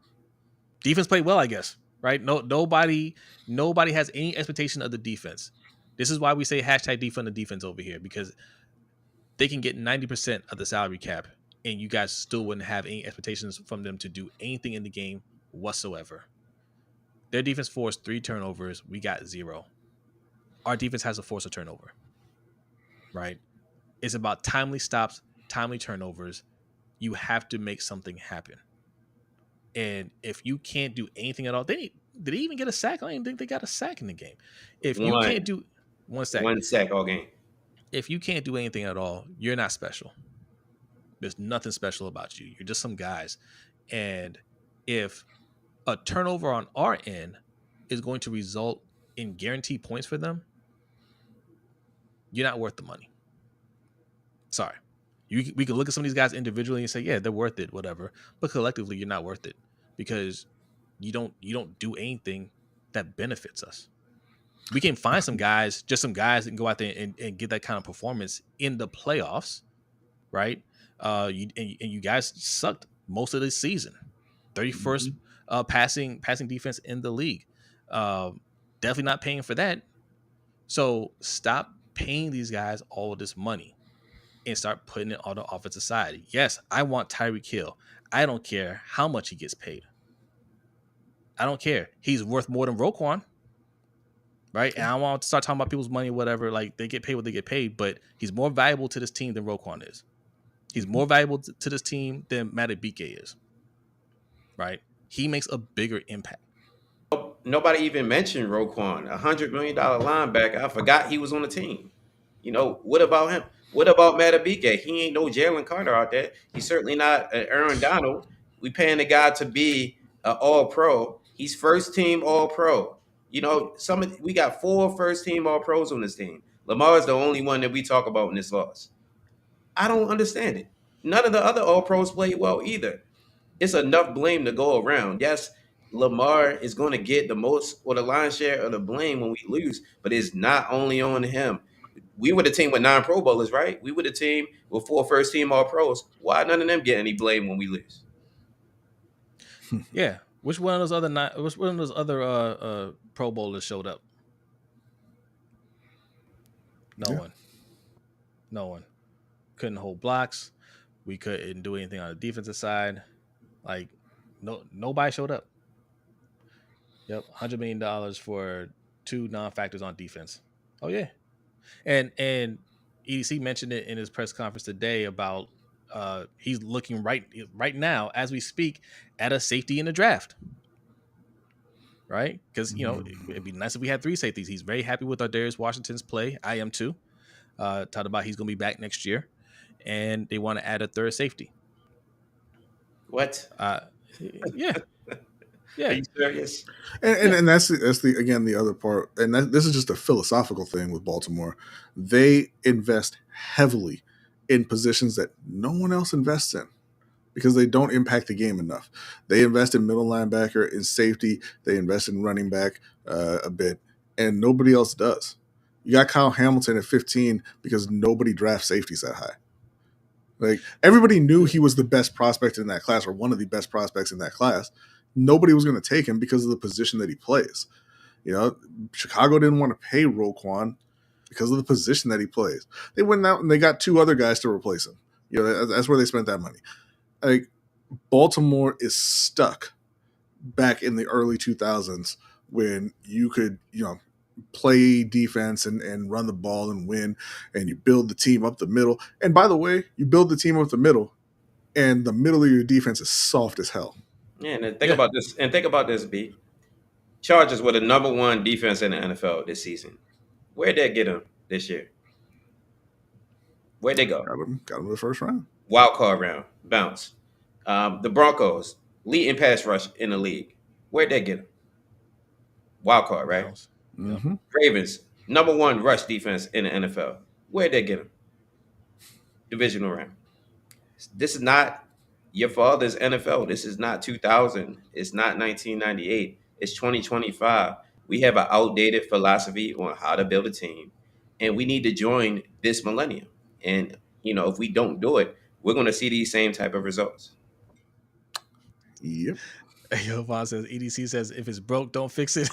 defense played well, I guess, right? Nobody has any expectation of the defense. This is why we say hashtag defund the defense over here, because they can get 90% of the salary cap and you guys still wouldn't have any expectations from them to do anything in the game whatsoever. Their defense forced 3 turnovers. We got 0. Our defense has to force a turnover, right? It's about timely stops, timely turnovers. You have to make something happen. And if you can't do anything at all, did they even get a sack? I don't even think they got a sack in the game. If you can't do one sack all game. If you can't do anything at all, you're not special. There's nothing special about you. You're just some guys. And if a turnover on our end is going to result in guaranteed points for them, you're not worth the money. Sorry. We can look at some of these guys individually and say, yeah, they're worth it, whatever. But collectively, you're not worth it because you don't do anything that benefits us. We can find some guys that can go out there and get that kind of performance in the playoffs, right? And you guys sucked most of this season. 31st passing defense in the league. Definitely not paying for that. So stop paying these guys all of this money and start putting it on the offensive side. Yes, I want Tyreek Hill. I don't care how much he gets paid. I don't care. He's worth more than Roquan. Right? And I don't want to start talking about people's money or whatever. Like, they get paid what they get paid, but he's more valuable to this team than Roquan is. He's more valuable to this team than Madubuike is. Right? He makes a bigger impact. Nobody even mentioned Roquan, $100 million linebacker. I forgot he was on the team. What about him? What about Madubuike? He ain't no Jalen Carter out there. He's certainly not an Aaron Donald. We paying the guy to be an All-Pro. He's first team All-Pro. We got 4 first team All-Pros on this team. Lamar is the only one that we talk about in this loss. I don't understand it. None of the other All-Pros played well either. It's enough blame to go around. Yes, Lamar is going to get the most or the lion's share of the blame when we lose, but it's not only on him. We were the team with 9 Pro Bowlers, right? We were the team with 4 first team All Pros. Why none of them get any blame when we lose? Yeah. Which one of those other Pro Bowlers showed up? No one. Couldn't hold blocks. We couldn't do anything on the defensive side. Like, nobody showed up. Yep, $100 million for 2 non-factors on defense. Oh yeah, and EDC mentioned it in his press conference today about he's looking right now as we speak at a safety in the draft. Right? Because it'd be nice if we had 3 safeties. He's very happy with our Darius Washington's play. I am too. Talked about he's going to be back next year, and they want to add a 3rd safety. What? Yeah. Are you serious? And that's the other part. And this is just a philosophical thing with Baltimore. They invest heavily in positions that no one else invests in because they don't impact the game enough. They invest in middle linebacker, in safety. They invest in running back a bit, and nobody else does. You got Kyle Hamilton at 15 because nobody drafts safeties that high. Like, everybody knew he was the best prospect in that class, or one of the best prospects in that class. Nobody was going to take him because of the position that he plays. Chicago didn't want to pay Roquan because of the position that he plays. They went out and they got 2 other guys to replace him. That's where they spent that money. Like, Baltimore is stuck back in the early 2000s when you could, play defense and run the ball and win, and you build the team up the middle. And by the way, you build the team up the middle, and the middle of your defense is soft as hell. Yeah, and think about this, B. Chargers were the number 1 defense in the NFL this season. Where'd they get them this year? Where'd they go? Got them to the first round. Wild card round. Bounce. The Broncos, leading pass rush in the league. Where'd they get them? Wild card, right? Mm-hmm. Ravens, number 1 rush defense in the NFL. Where'd they get them? Divisional round. This is not your father's NFL. This is not 2000. It's not 1998. It's 2025. We have an outdated philosophy on how to build a team, and we need to join this millennium. And, if we don't do it, we're going to see these same type of results. Yep. Yo, Vaughn says, EDC says, if it's broke, don't fix it.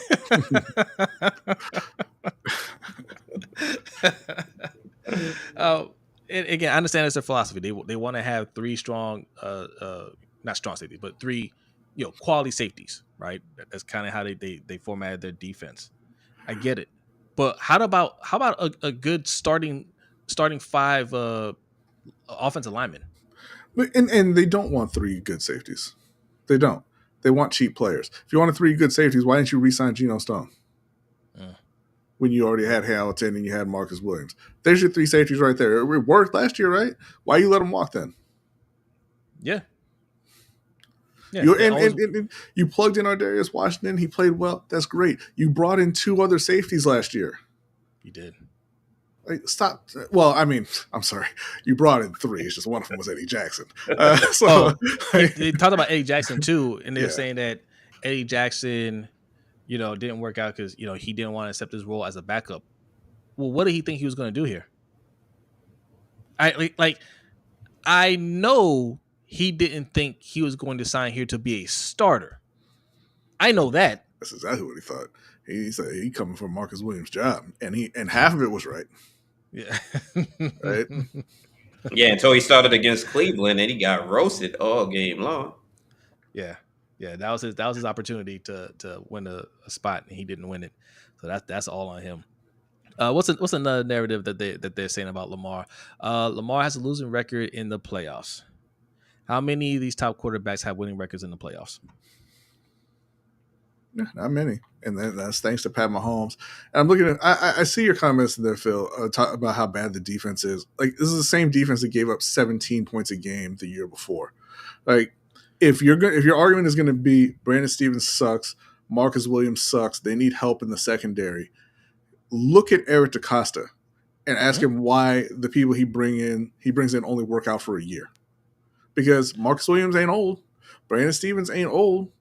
And again, I understand it's their philosophy. They want to have 3 strong, not strong safeties, but 3, quality safeties, right? That's kind of how they formatted their defense. I get it, but how about a good starting 5 offensive linemen? And they don't want 3 good safeties. They don't. They want cheap players. If you wanted 3 good safeties, why didn't you re-sign Geno Stone? When you already had Hamilton and you had Marcus Williams. There's your 3 safeties right there. It worked last year, right? Why you let them walk then? Yeah. And you plugged in our Darius Washington. He played well. That's great. You brought in 2 other safeties last year. You did. Like, stop. Well, I mean, I'm sorry. You brought in three. It's just one of them was Eddie Jackson. So, Oh, they talked about Eddie Jackson too, and they were yeah. saying that Eddie Jackson, didn't work out because he didn't want to accept his role as a backup. Well, what did he think he was going to do here? I know he didn't think he was going to sign here to be a starter. I know that. That's exactly what he thought. He said he coming for Marcus Williams' job, and half of it was right. Yeah. Right. Yeah, until he started against Cleveland and he got roasted all game long. Yeah. That was his opportunity to win a spot, and he didn't win it. So that's all on him. What's another narrative that they're saying about Lamar? Lamar has a losing record in the playoffs. How many of these top quarterbacks have winning records in the playoffs? Yeah, not many, and that's thanks to Pat Mahomes. And I'm looking at, I see your comments in there, Phil, about how bad the defense is. Like, this is the same defense that gave up 17 points a game the year before. Like, if your argument is going to be Brandon Stevens sucks, Marcus Williams sucks, they need help in the secondary, look at Eric DeCosta and ask him why the people he brings in only work out for a year. Because Marcus Williams ain't old, Brandon Stevens ain't old.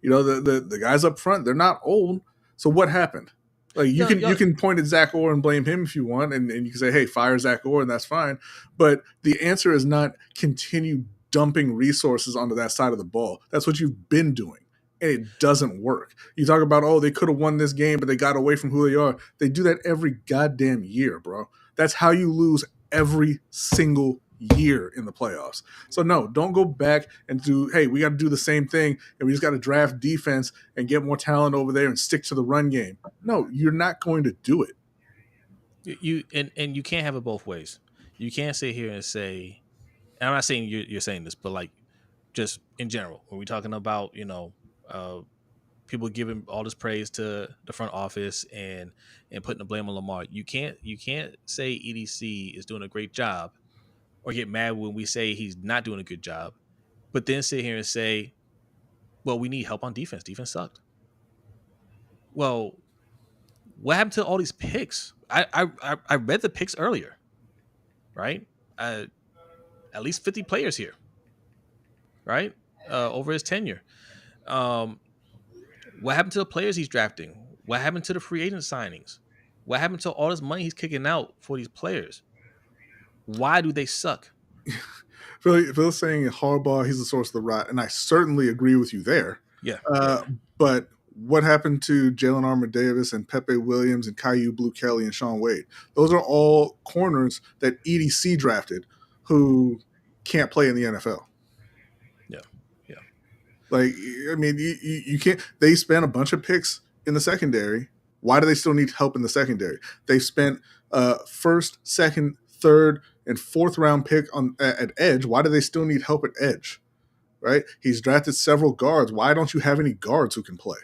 The guys up front, they're not old. So what happened? Like, you can point at Zach Orr and blame him if you want, and you can say, hey, fire Zach Orr, and that's fine. But the answer is not continue dumping resources onto that side of the ball. That's what you've been doing, and it doesn't work. You talk about, they could have won this game, but they got away from who they are. They do that every goddamn year, bro. That's how you lose every single year in the playoffs. So no, don't go back and do, hey, we got to do the same thing and we just got to draft defense and get more talent over there and stick to the run game. No, you're not going to do it. You can't have it both ways. You can't sit here and say, and I'm not saying you're saying this, but like just in general, when we're talking about, people giving all this praise to the front office and putting the blame on Lamar, you can't say EDC is doing a great job or get mad when we say he's not doing a good job, but then sit here and say, well, we need help on defense. Defense sucked. Well, what happened to all these picks? I read the picks earlier, right? At least 50 players here, right? Over his tenure. What happened to the players he's drafting? What happened to the free agent signings? What happened to all this money he's kicking out for these players? Why do they suck? Phil's saying Harbaugh, he's the source of the rot, and I certainly agree with you there. Yeah. But what happened to Jalen Armour-Davis and Pepe Williams and Caillou Blue Kelly and Sean Wade? Those are all corners that EDC drafted who can't play in the NFL. Yeah. Like, I mean, you can't. They spent a bunch of picks in the secondary. Why do they still need help in the secondary? They spent first, second, third, and fourth round pick at edge. Why do they still need help at edge? Right? He's drafted several guards. Why don't you have any guards who can play?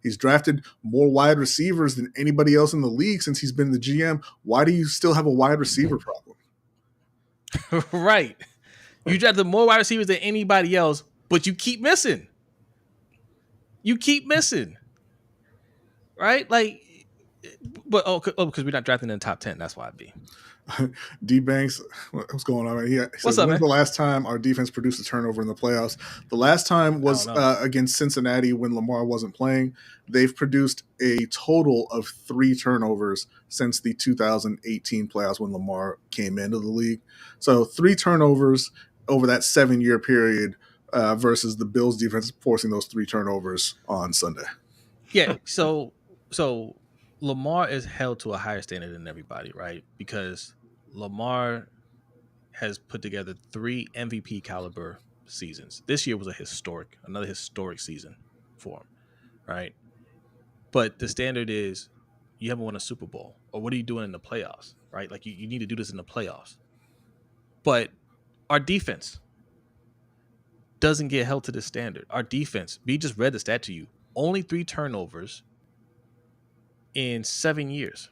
He's drafted more wide receivers than anybody else in the league since he's been the GM. Why do you still have a wide receiver problem? Right. You drafted more wide receivers than anybody else, but you keep missing. Right? Like, but because we're not drafting in the top 10. That's why I'd be. D Banks, what's going on? He What's says, up, when's man? the last time our defense produced a turnover in the playoffs? The last time was against Cincinnati when Lamar wasn't playing. They've produced a total of 3 turnovers since the 2018 playoffs when Lamar came into the league. So 3 turnovers over that 7-year period versus the Bills defense forcing those 3 turnovers on Sunday. Yeah. So Lamar is held to a higher standard than everybody, right? Because Lamar has put together 3 MVP caliber seasons. This year was another historic season for him, right? But the standard is you haven't won a Super Bowl, or what are you doing in the playoffs, right? Like you need to do this in the playoffs. But our defense doesn't get held to this standard. Our defense, B just read the stat to you, only 3 turnovers in 7 years.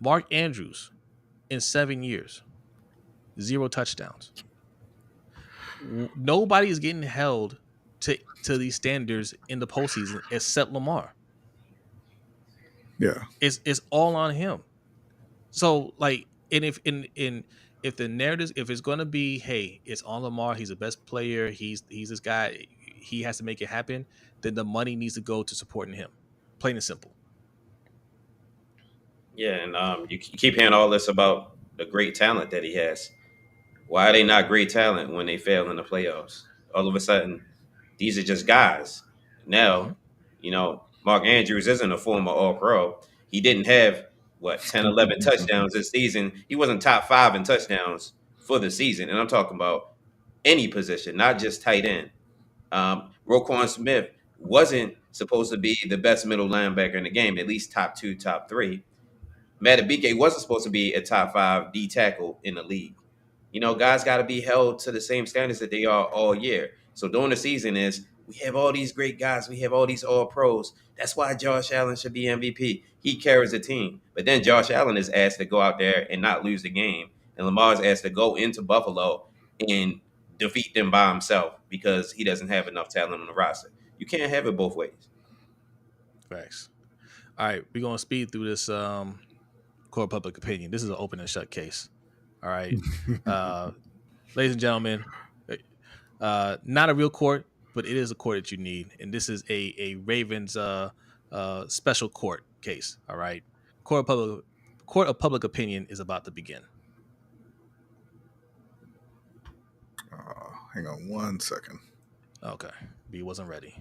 Mark Andrews in 7 years, 0 touchdowns. Nobody is getting held to these standards in the postseason except Lamar. Yeah. It's all on him. So like, and if the narrative, if it's going to be, hey, it's on Lamar, he's the best player, he's this guy, he has to make it happen, then the money needs to go to supporting him, plain and simple. Yeah, and you keep hearing all this about the great talent that he has. Why are they not great talent when they fail in the playoffs? All of a sudden, these are just guys. Hmm. Now, Mark Andrews isn't a former All Pro. He didn't have, 10, 11 touchdowns this season. He wasn't top five in touchdowns for the season. And I'm talking about any position, not just tight end. Roquan Smith wasn't supposed to be the best middle linebacker in the game, at least top two, top three. Matabike wasn't supposed to be a top five D tackle in the league. Guys got to be held to the same standards that they are all year. So during the season is we have all these great guys, we have all these all pros. That's why Josh Allen should be MVP. He carries the team. But then Josh Allen is asked to go out there and not lose the game, and Lamar's asked to go into Buffalo and defeat them by himself because he doesn't have enough talent on the roster. You can't have it both ways. Facts. All right, we're gonna speed through this court of public opinion. This is an open and shut case. All right, ladies and gentlemen, not a real court, but it is a court that you need, and this is a Ravens special court case. All right, court of public opinion is about to begin. Hang on one second. Okay, B wasn't ready.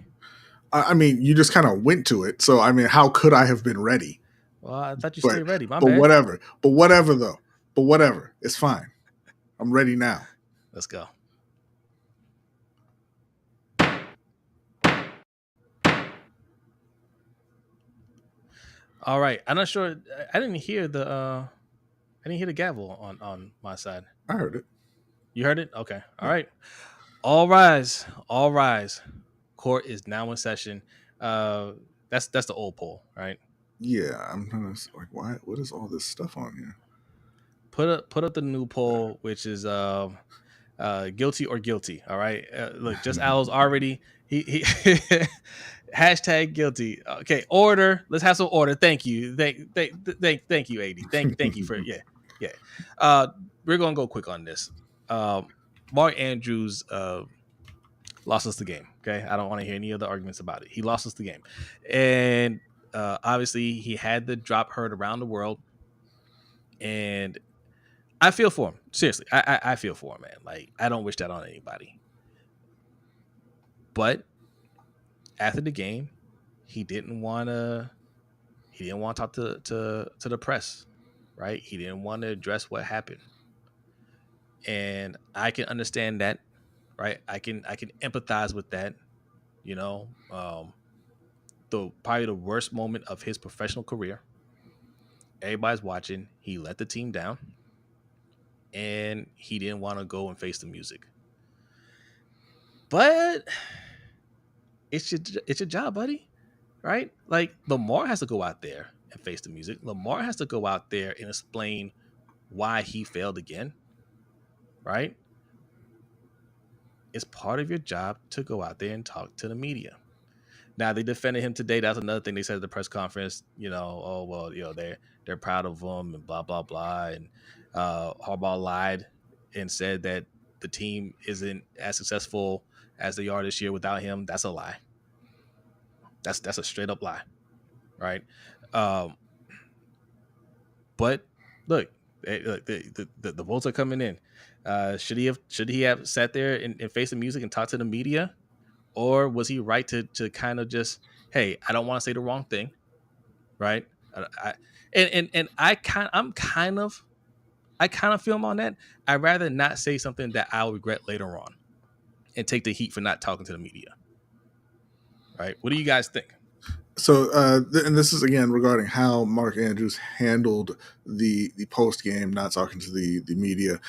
I mean, you just kind of went to it. So, I mean, how could I have been ready? Well, I thought you stayed ready. My but bad. whatever. But whatever, though. But whatever. It's fine. I'm ready now. Let's go. All right. I'm not sure. I didn't hear the gavel on my side. I heard it. You heard it? Okay. All right. All rise. All rise. Court is now in session. That's the old poll, right? Yeah, I'm trying to like, why? What is all this stuff on here? Put up the new poll, which is guilty or guilty. All right. Look, just Al's already he hashtag guilty. Okay, order. Let's have some order. Thank you. Thank you, AD. Thank you for yeah. We're gonna go quick on this. Mark Andrews lost us the game. Okay, I don't want to hear any other arguments about it. He lost us the game, and obviously he had the drop heard around the world, and I feel for him. Seriously, I feel for him, man. Like, I don't wish that on anybody. But after the game, he didn't want to talk to the press, right? He didn't want to address what happened, and I can understand that, right? I can empathize with that. Probably the worst moment of his professional career. Everybody's watching. He let the team down, and he didn't want to go and face the music. But it's your job, buddy, right? Like, Lamar has to go out there and face the music. Lamar has to go out there and explain why he failed again, right? It's part of your job to go out there and talk to the media. Now, they defended him today. That's another thing they said at the press conference. They're proud of him and blah blah blah. And Harbaugh lied and said that the team isn't as successful as they are this year without him. That's a lie. That's a straight up lie, right? But look, the votes are coming in. Should he have sat there and faced the music and talked to the media? Or was he right to kind of just, hey, I don't want to say the wrong thing, right? I kind of feel him on that. I'd rather not say something that I'll regret later on, and take the heat for not talking to the media. Right? What do you guys think? So, and this is again regarding how Mark Andrews handled the post game, not talking to the media.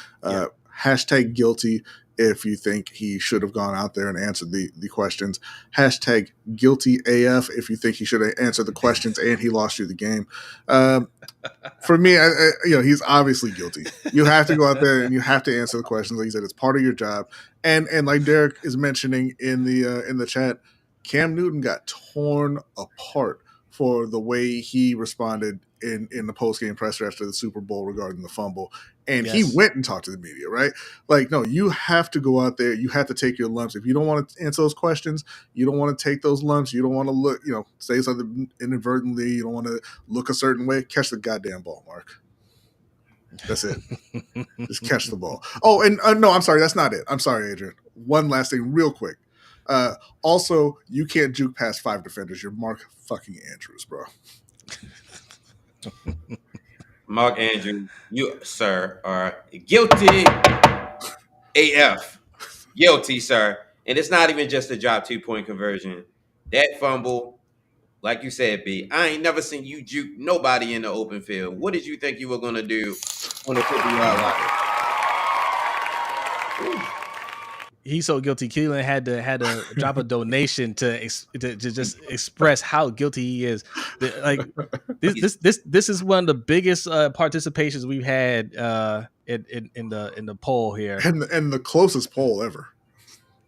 Hashtag guilty if you think he should have gone out there and answered the questions. Hashtag guilty AF if you think he should have answered the questions and he lost you the game. For me, he's obviously guilty. You have to go out there and you have to answer the questions. Like you said, it's part of your job. And like Derek is mentioning in the chat, Cam Newton got torn apart for the way he responded in the post game presser after the Super Bowl regarding the fumble. And he went and talked to the media, right? Like, no, you have to go out there. You have to take your lumps. If you don't want to answer those questions, you don't want to take those lumps. You don't want to look, say something inadvertently. You don't want to look a certain way. Catch the goddamn ball, Mark. That's it. Just catch the ball. Oh, and no, I'm sorry. That's not it. I'm sorry, Adrian. One last thing real quick. Also, you can't juke past 5 defenders. You're Mark fucking Andrews, bro. Mark Andrews, you, sir, are guilty AF. Guilty, sir. And it's not even just a drop 2-point conversion. That fumble, like you said, B, I ain't never seen you juke nobody in the open field. What did you think you were going to do on the 50-yard line? He's so guilty. Keelan had to drop a donation to just express how guilty he is. Like this is one of the biggest participations we've had in the poll here, and the closest poll ever.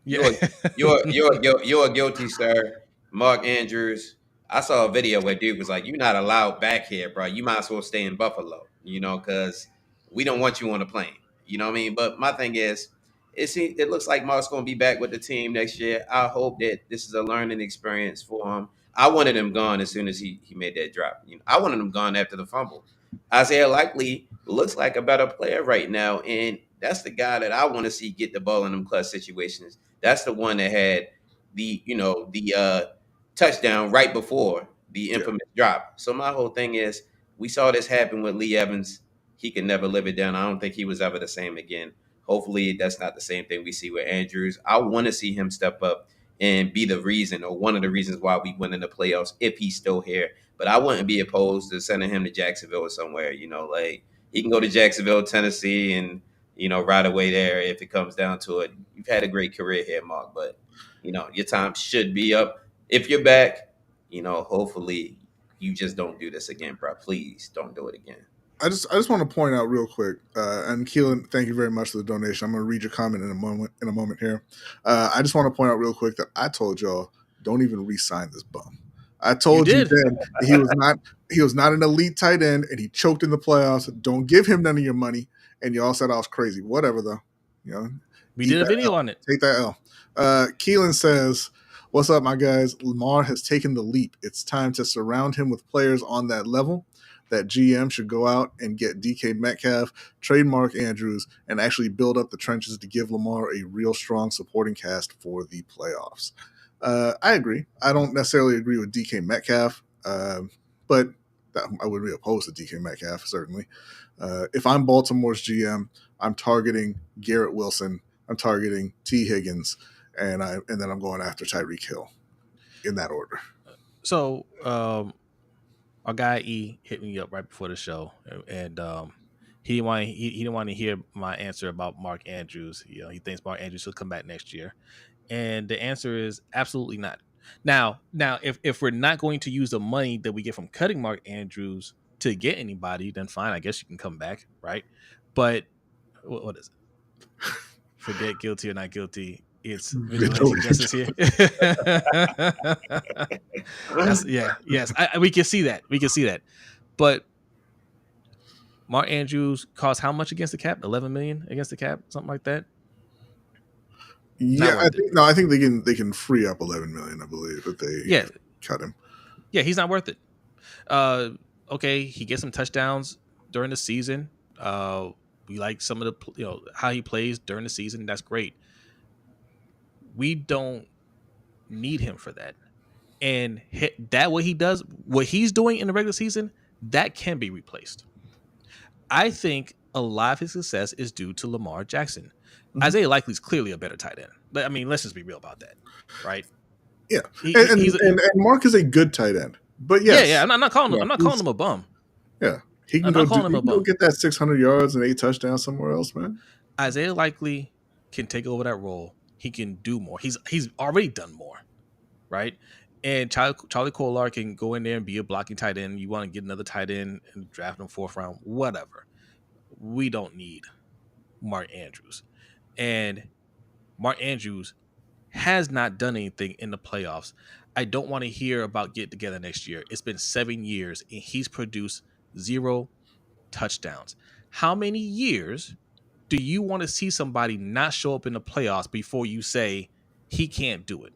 Yeah, you're guilty, sir. Mark Andrews. I saw a video where dude was like, "You're not allowed back here, bro. You might as well stay in Buffalo, because we don't want you on the plane." You know what I mean? But my thing is, it looks like Mark's going to be back with the team next year. I hope that this is a learning experience for him. I wanted him gone as soon as he made that drop. I wanted him gone after the fumble. Isaiah Likely looks like a better player right now, and that's the guy that I want to see get the ball in them clutch situations. That's the one that had the touchdown right before the infamous drop. So my whole thing is, we saw this happen with Lee Evans. He can never live it down. I don't think he was ever the same again. Hopefully that's not the same thing we see with Andrews. I want to see him step up and be the reason, or one of the reasons why we win in the playoffs if he's still here. But I wouldn't be opposed to sending him to Jacksonville or somewhere. Like he can go to Jacksonville, Tennessee, and right away there if it comes down to it. You've had a great career here, Mark, but your time should be up. If you're back, hopefully you just don't do this again, bro. Please don't do it again. I just want to point out real quick, and Keelan, thank you very much for the donation. I'm going to read your comment in a moment here. I just want to point out real quick that I told y'all, don't even re-sign this bum. I told you then he was not an elite tight end, and he choked in the playoffs. Don't give him none of your money. And y'all said I was crazy. Whatever, though. We did a video on it. Take that L. Keelan says, "What's up, my guys? Lamar has taken the leap. It's time to surround him with players on that level. That GM should go out and get DK Metcalf, trade Mark Andrews, and actually build up the trenches to give Lamar a real strong supporting cast for the playoffs." I agree. I don't necessarily agree with DK Metcalf, but I wouldn't be opposed to DK Metcalf, certainly. If I'm Baltimore's GM, I'm targeting Garrett Wilson, I'm targeting T. Higgins, and then I'm going after Tyreek Hill in that order. So, our guy E hit me up right before the show, and he didn't want to hear my answer about Mark Andrews. He thinks Mark Andrews will come back next year, and the answer is absolutely not. Now, if we're not going to use the money that we get from cutting Mark Andrews to get anybody, then fine, I guess you can come back, right? But what is it? Forget guilty or not guilty. It's vigilante justice here. Yes. We can see that. But Mark Andrews cost how much against the cap? 11 million against the cap, something like that. Yeah, I think they can free up 11 million, I believe, if they cut him. Yeah, he's not worth it. Okay, he gets some touchdowns during the season. We like some of the how he plays during the season. That's great. We don't need him for that. And that what he's doing in the regular season, that can be replaced. I think a lot of his success is due to Lamar Jackson. Mm-hmm. Isaiah Likely is clearly a better tight end. But I mean, let's just be real about that, right? Yeah, and Mark is a good tight end. But yes, yeah. I'm not calling him a bum. Yeah, he can go get that 600 yards and 8 touchdowns somewhere else, man. Isaiah Likely can take over that role. He can do more. He's already done more, right? And Charlie Kolar can go in there and be a blocking tight end. You want to get another tight end and draft him 4th round, whatever. We don't need Mark Andrews. And Mark Andrews has not done anything in the playoffs. I don't want to hear about get together next year. It's been 7 years and he's produced 0 touchdowns. How many years do you want to see somebody not show up in the playoffs before you say he can't do it?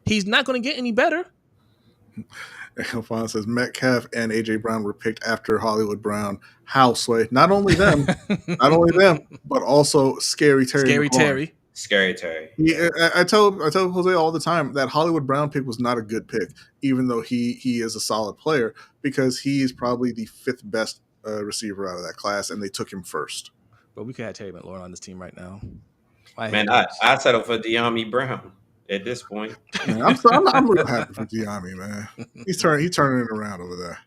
He's not going to get any better. Alphonse says Metcalf and AJ Brown were picked after Hollywood Brown. How, Sway? Not only them, but also Scary Terry. Scary McLaurin. Terry. Scary Terry. I tell Jose all the time that Hollywood Brown pick was not a good pick, even though he is a solid player, because he is probably the 5th best receiver out of that class, and they took him first. But we could have Terry McLaurin on this team right now. Man, I settle for De'Ami Brown at this point. Man, I'm real happy for De'Ami, man. He's turning it around over there.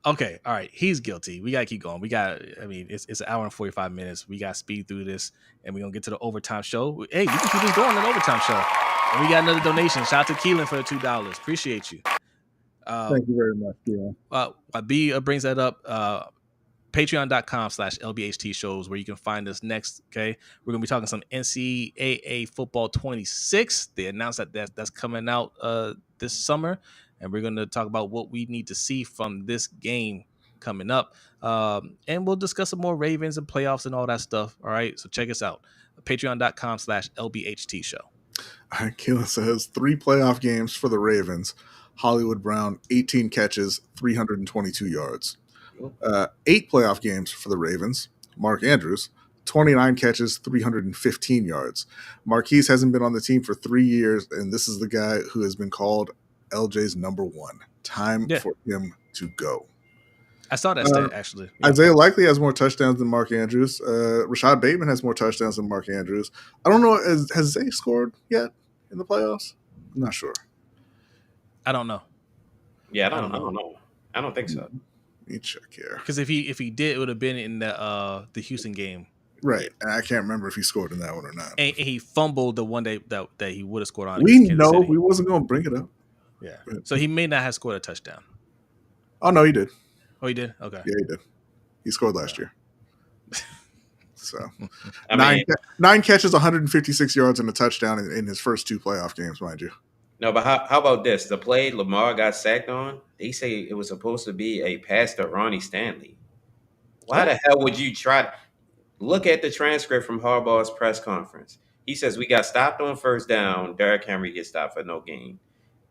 Okay, all right. He's guilty. We gotta keep going. It's an hour and 45 minutes. We gotta speed through this, and we're gonna get to the overtime show. Hey, we can keep this going in the overtime show. And we got another donation. Shout out to Keelan for the $2. Appreciate you. Thank you very much, Keelan. B brings that up. Patreon.com/LBHT shows where you can find us next. Okay, we're gonna be talking some NCAA football 26. They announced that's coming out this summer, and we're gonna talk about what we need to see from this game coming up, and we'll discuss some more Ravens and playoffs and all that stuff. All right, so check us out. Patreon.com/LBHT show. Keelan says 3 playoff games for the Ravens. Hollywood Brown, 18 catches, 322 yards. 8 playoff games for the Ravens. Mark Andrews, 29 catches, 315 yards. Marquise hasn't been on the team for 3 years, and this is the guy who has been called LJ's number 1. Time for him to go. I saw that stat, actually. Yeah. Isaiah Likely has more touchdowns than Mark Andrews. Rashad Bateman has more touchdowns than Mark Andrews. I don't know, has Zay scored yet in the playoffs? I'm not sure. I don't know. Yeah, I don't know. I don't think so. Let me check here. Because if he did, it would have been in the Houston game. Right. And I can't remember if he scored in that one or not. And he fumbled the one that he would have scored on. We know we wasn't going to bring it up. Yeah. So he may not have scored a touchdown. Oh, no, he did. Oh, he did? Okay. Yeah, he did. He scored last year. So, 9 catches, 156 yards, and a touchdown in his first 2 playoff games, mind you. No, but how about this? The play Lamar got sacked on, they say it was supposed to be a pass to Ronnie Stanley. Why the hell would you try to look at the transcript from Harbaugh's press conference? He says, we got stopped on first down. Derrick Henry gets stopped for no gain.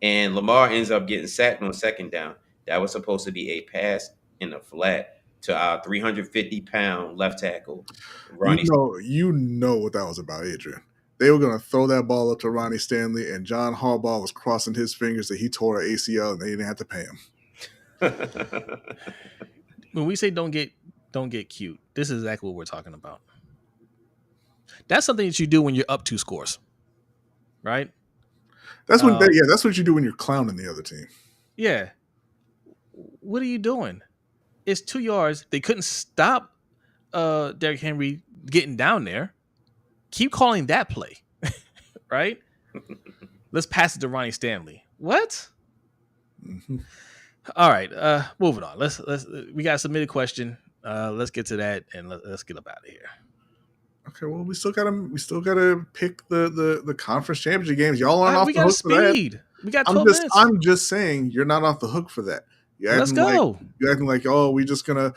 And Lamar ends up getting sacked on second down. That was supposed to be a pass in the flat to our 350-pound left tackle, Ronnie. You know what that was about, Adrian. They were going to throw that ball up to Ronnie Stanley, and John Harbaugh was crossing his fingers that he tore an ACL, and they didn't have to pay him. When we say don't get cute, this is exactly what we're talking about. That's something that you do when you're up 2 scores, right? That's when that's what you do when you're clowning the other team. Yeah. What are you doing? It's 2 yards. They couldn't stop Derrick Henry getting down there. Keep calling that play, right? Let's pass it to Ronnie Stanley. What? Mm-hmm. All right, moving on. Let's we got a submitted question. Let's get to that and let's get up out of here. Okay, well, we still gotta pick the conference championship games. Y'all aren't off the hook for that. We got 12 minutes. I'm just saying you're not off the hook for that. Let's go. You're acting like, oh, we're just gonna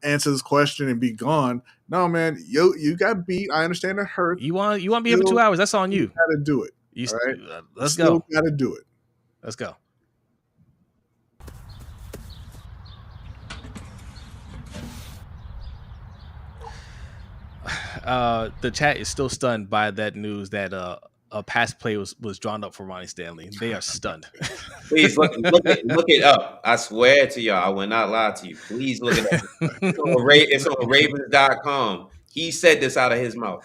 answer this question and be gone. No, man, you got beat. I understand it hurt. You want to be here for 2 hours? That's on you. You gotta do it. All right? Let's go. Gotta do it. Let's go. The chat is still stunned by that news that a pass play was drawn up for Ronnie Stanley. They are stunned. Please look it up. I swear to y'all, I will not lie to you. Please look it up. It's on Ravens.com. He said this out of his mouth.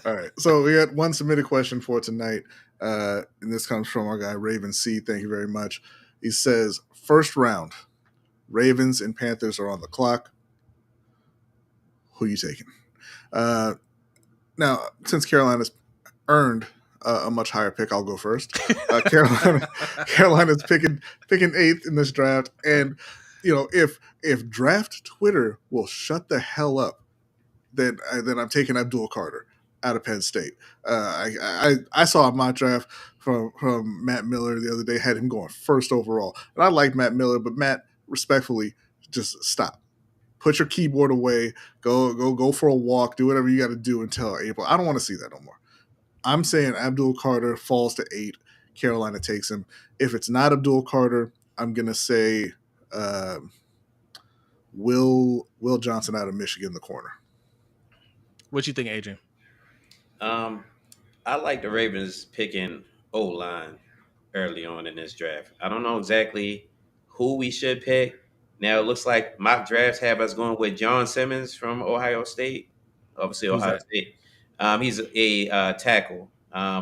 All right. So we got one submitted question for tonight. And this comes from our guy, Raven C. Thank you very much. He says, first round, Ravens and Panthers are on the clock. Who are you taking? Now, since Carolina's earned a much higher pick, I'll go first. Carolina's picking 8th in this draft. And, if draft Twitter will shut the hell up, then I'm taking Abdul Carter. out of Penn State. I saw a mock draft from Matt Miller the other day, had him going first overall. And I like Matt Miller, but Matt, respectfully, just stop. Put your keyboard away. Go for a walk. Do whatever you got to do until April. I don't want to see that no more. I'm saying Abdul Carter falls to 8. Carolina takes him. If it's not Abdul Carter, I'm gonna say Will Johnson out of Michigan, the corner. What you think, Adrian? I like the Ravens picking O-line early on in this draft. I don't know exactly who we should pick. Now it looks like mock drafts have us going with John Simmons from Ohio State. Obviously, Who's Ohio that? State. He's a tackle.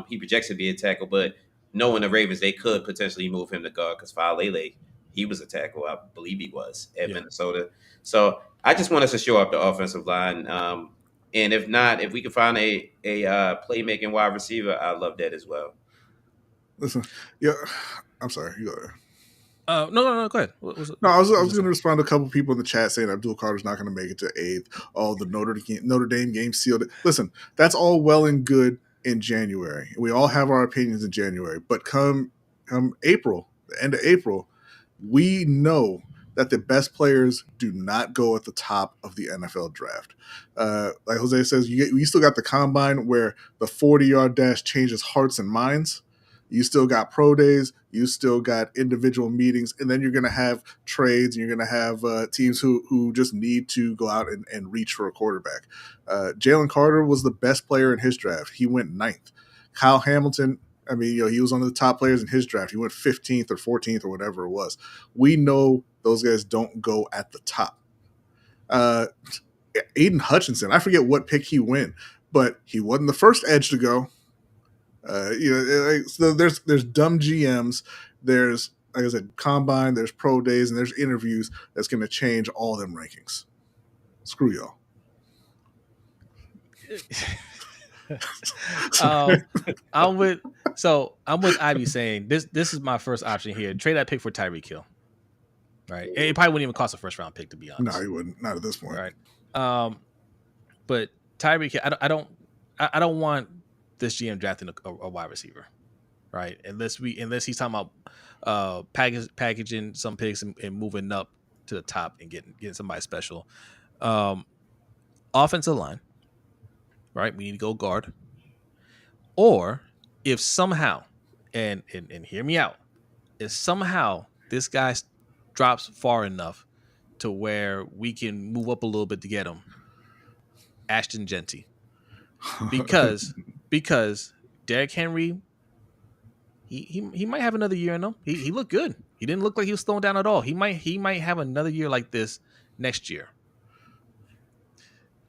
He projects to be a tackle, but knowing the Ravens, they could potentially move him to guard because Falele, he was a tackle. I believe he was at Minnesota. So I just want us to show up the offensive line. And if not, if we can find a playmaking wide receiver, I love that as well. Listen, yeah, I'm sorry. You go ahead. No. Go ahead. No, I was going to respond to a couple people in the chat saying Abdul Carter's not going to make it to 8th. Oh, the Notre Dame game sealed it. Listen, that's all well and good in January. We all have our opinions in January, but come April, the end of April, we know that the best players do not go at the top of the NFL draft. Like Jose says, you still got the combine where the 40-yard dash changes hearts and minds. You still got pro days. You still got individual meetings. And then you're going to have trades, and you're going to have teams who just need to go out and reach for a quarterback. Jalen Carter was the best player in his draft. He went 9th. Kyle Hamilton, I mean, he was one of the top players in his draft. He went 15th or 14th or whatever it was. We know those guys don't go at the top. Aiden Hutchinson, I forget what pick he went, but he wasn't the first edge to go. So there's dumb GMs. There's, like I said, combine. There's pro days, and there's interviews that's going to change all them rankings. Screw y'all. I'm with Ivy saying this is my first option here. Trade that pick for Tyreek Hill. Right. It probably wouldn't even cost a first round pick, to be honest. No, he wouldn't. Not at this point. Right. But Tyreek Hill, I don't want this GM drafting a wide receiver. Right. Unless he's talking about packaging some picks and moving up to the top and getting somebody special. Offensive line. Right, we need to go guard. Or if somehow, and hear me out, if somehow this guy drops far enough to where we can move up a little bit to get him, Ashton Genty, because Derrick Henry, he might have another year in him. He looked good. He didn't look like he was slowing down at all. He might have another year like this next year.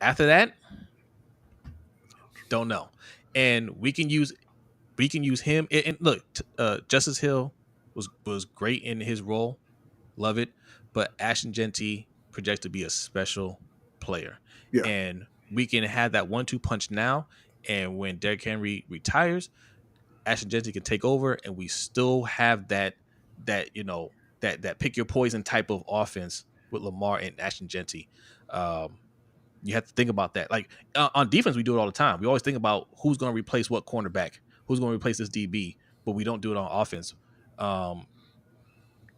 After that, don't know. And we can use him. And look, Justice Hill was great in his role. Love it. But Ashton Genty projects to be a special player. Yeah. And we can have that 1-2 punch now. And when Derrick Henry retires, Ashton Genty can take over, and we still have that pick your poison type of offense with Lamar and Ashton Genty. You have to think about that. Like on defense, we do it all the time. We always think about who's going to replace what cornerback, who's going to replace this DB, but we don't do it on offense.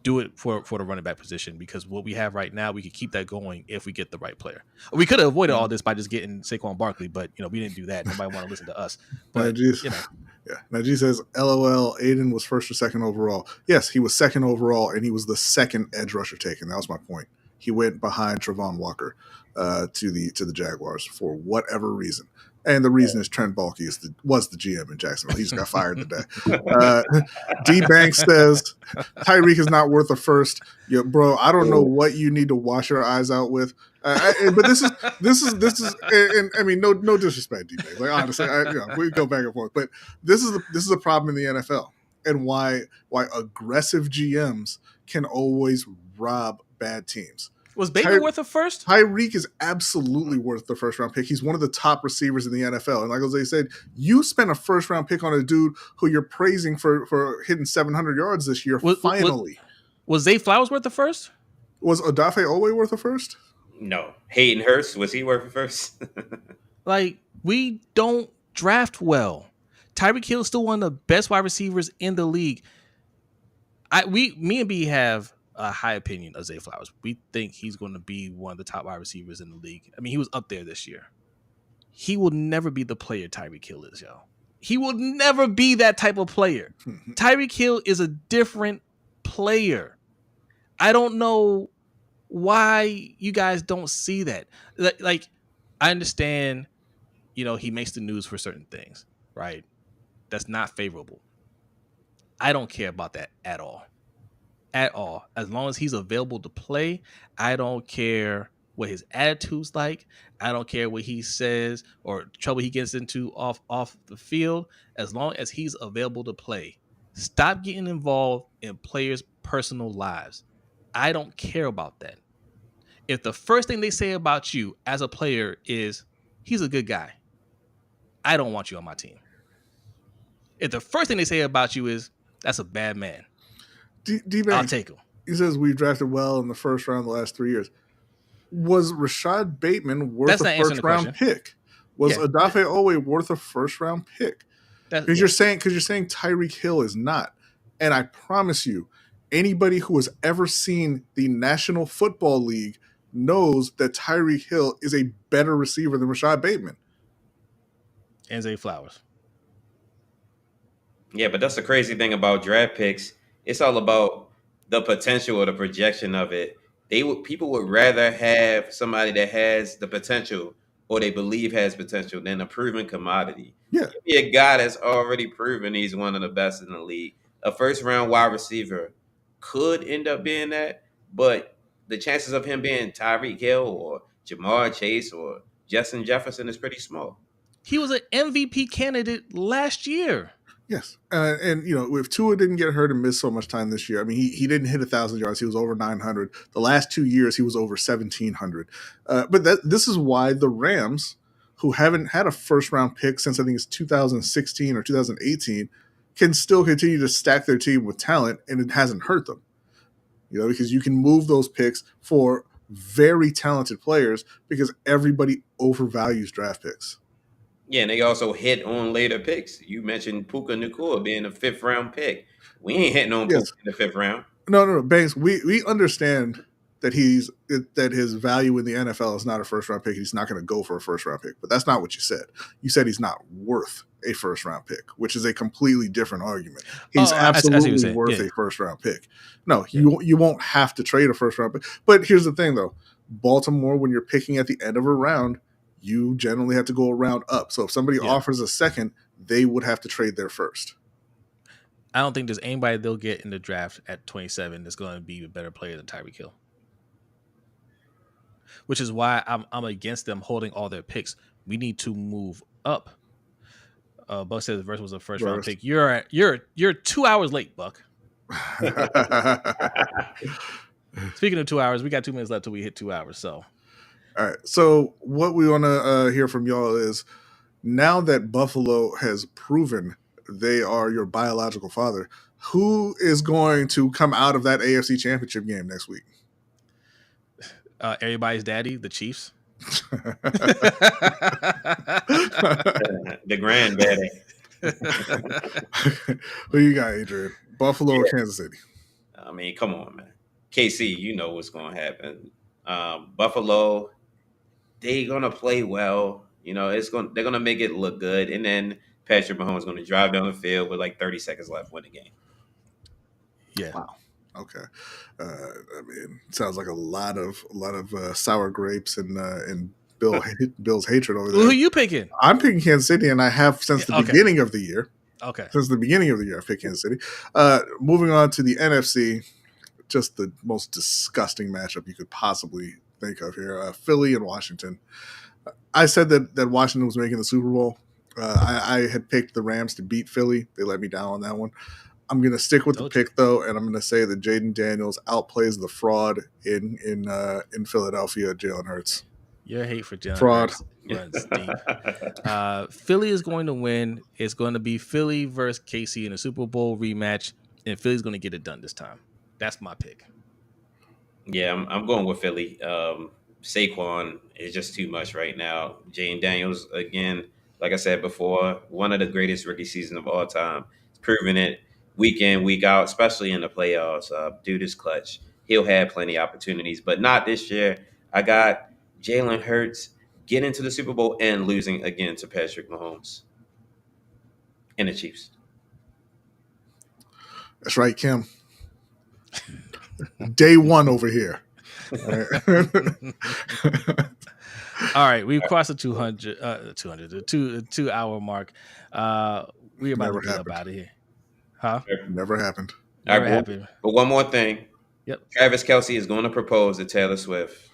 Do it for the running back position, because what we have right now, we could keep that going if we get the right player. We could have avoided all this by just getting Saquon Barkley, but we didn't do that. Nobody want to listen to us. But Najee says, LOL, Aiden was first or second overall. Yes, he was second overall, and he was the second edge rusher taken. That was my point. He went behind Travon Walker to the Jaguars for whatever reason. And the reason is Trent Baalke was the GM in Jacksonville. He just got fired today. D Banks says Tyreek is not worth a first. Yeah, bro, I don't know what you need to wash your eyes out with. But this is, and I mean, no disrespect, D Banks. Like honestly, we go back and forth. But this is a problem in the NFL, and why aggressive GMs can always rob bad teams. Was Bateman worth a first? Tyreek is absolutely worth the first round pick. He's one of the top receivers in the NFL. And like Jose said, you spent a first round pick on a dude who you're praising for hitting 700 yards this year. Finally. Was Zay Flowers worth the first? Was Odafe Oweh worth a first? No. Hayden Hurst, was he worth a first? Like, we don't Draft well. Tyreek Hill is still one of the best wide receivers in the league. Me and B have a high opinion of Zay Flowers. We think he's going to be one of the top wide receivers in the league. I mean, he was up there this year. He will never be the player Tyreek Hill is, yo. He will never be that type of player. Tyreek Hill is a different player. I don't know why you guys don't see that. Like, I understand, he makes the news for certain things, right? That's not favorable. I don't care about that at all. At all. As long as he's available to play, I don't care what his attitude's like. I don't care what he says or trouble he gets into off the field. As long as he's available to play, stop getting involved in players' personal lives. I don't care about that. If the first thing they say about you as a player is he's a good guy, I don't want you on my team. If the first thing they say about you is that's a bad man, I'll take him. He says we drafted well in the first round the last 3 years. Was Rashad Bateman worth a first round pick? Was Odafe Owe worth a first round pick? Because you're saying Tyreek Hill is not. And I promise you, anybody who has ever seen the National Football League knows that Tyreek Hill is a better receiver than Rashad Bateman. And Zay Flowers. Yeah, but that's the crazy thing about draft picks. It's all about the potential or the projection of it. People would rather have somebody that has the potential or they believe has potential than a proven commodity. Yeah. Give me a guy that's already proven he's one of the best in the league. A first round wide receiver could end up being that, but the chances of him being Tyreek Hill or Jamar Chase or Justin Jefferson is pretty small. He was an MVP candidate last year. Yes. And if Tua didn't get hurt and miss so much time this year, I mean, he didn't hit 1,000 yards. He was over 900. The last 2 years, he was over 1,700. But this is why the Rams, who haven't had a first-round pick since I think it's 2016 or 2018, can still continue to stack their team with talent, and it hasn't hurt them. Because you can move those picks for very talented players because everybody overvalues draft picks. Yeah, and they also hit on later picks. You mentioned Puka Nacua being a 5th round pick. We ain't hitting on Puka in the 5th round. No, Banks. We understand that that his value in the NFL is not a first round pick. He's not going to go for a first round pick. But that's not what you said. You said he's not worth a first round pick, which is a completely different argument. He's absolutely worth a first round pick. No, you won't have to trade a first round pick. But here's the thing, though. Baltimore, when you're picking at the end of a round, you generally have to go a round up. So if somebody offers a second, they would have to trade their first. I don't think there's anybody they'll get in the draft at 27 that's going to be a better player than Tyreek Hill. Which is why I'm against them holding all their picks. We need to move up. Buck says the first was a first round pick. You're 2 hours late, Buck. Speaking of 2 hours, we got 2 minutes left till we hit 2 hours. So. All right. So what we want to hear from y'all is, now that Buffalo has proven they are your biological father, who is going to come out of that AFC Championship game next week? Everybody's daddy, the Chiefs. The granddaddy. Who you got, Adrian? Buffalo or Kansas City? I mean, come on, man. KC, you know what's going to happen. Buffalo, they're going to play well. They're going to make it look good. And then Patrick Mahomes is going to drive down the field with like 30 seconds left, win the game. Yeah. Wow. Okay. I mean, sounds like a lot of sour grapes and Bill's hatred over there. Who are you picking? I'm picking Kansas City, and I have since the beginning of the year. Okay. Since the beginning of the year, I've picked Kansas City. Moving on to the NFC, just the most disgusting matchup you could possibly think of here. Philly and Washington. I said that Washington was making the Super Bowl. I had picked the Rams to beat Philly. They let me down on that one. I'm going to stick with the pick, though, and I'm going to say that Jaden Daniels outplays the fraud in Philadelphia, Jalen Hurts. Your hate for Jalen fraud Hurts runs deep. Philly is going to win. It's going to be Philly versus KC in a Super Bowl rematch, and Philly's going to get it done this time. That's my pick. Yeah, I'm going with Philly. Saquon is just too much right now. Jaden Daniels, again, like I said before, one of the greatest rookie seasons of all time. He's proven it week in, week out, especially in the playoffs. Dude is clutch. He'll have plenty of opportunities, but not this year. I got Jalen Hurts getting to the Super Bowl and losing again to Patrick Mahomes and the Chiefs. That's right, Kim. Day one over here. All right, we've crossed the 200, the 2 hour mark. We're about Never to get up happened. out of here. Huh? Never happened. Never All right, happened. but one more thing. Yep. Travis Kelce is going to propose to Taylor Swift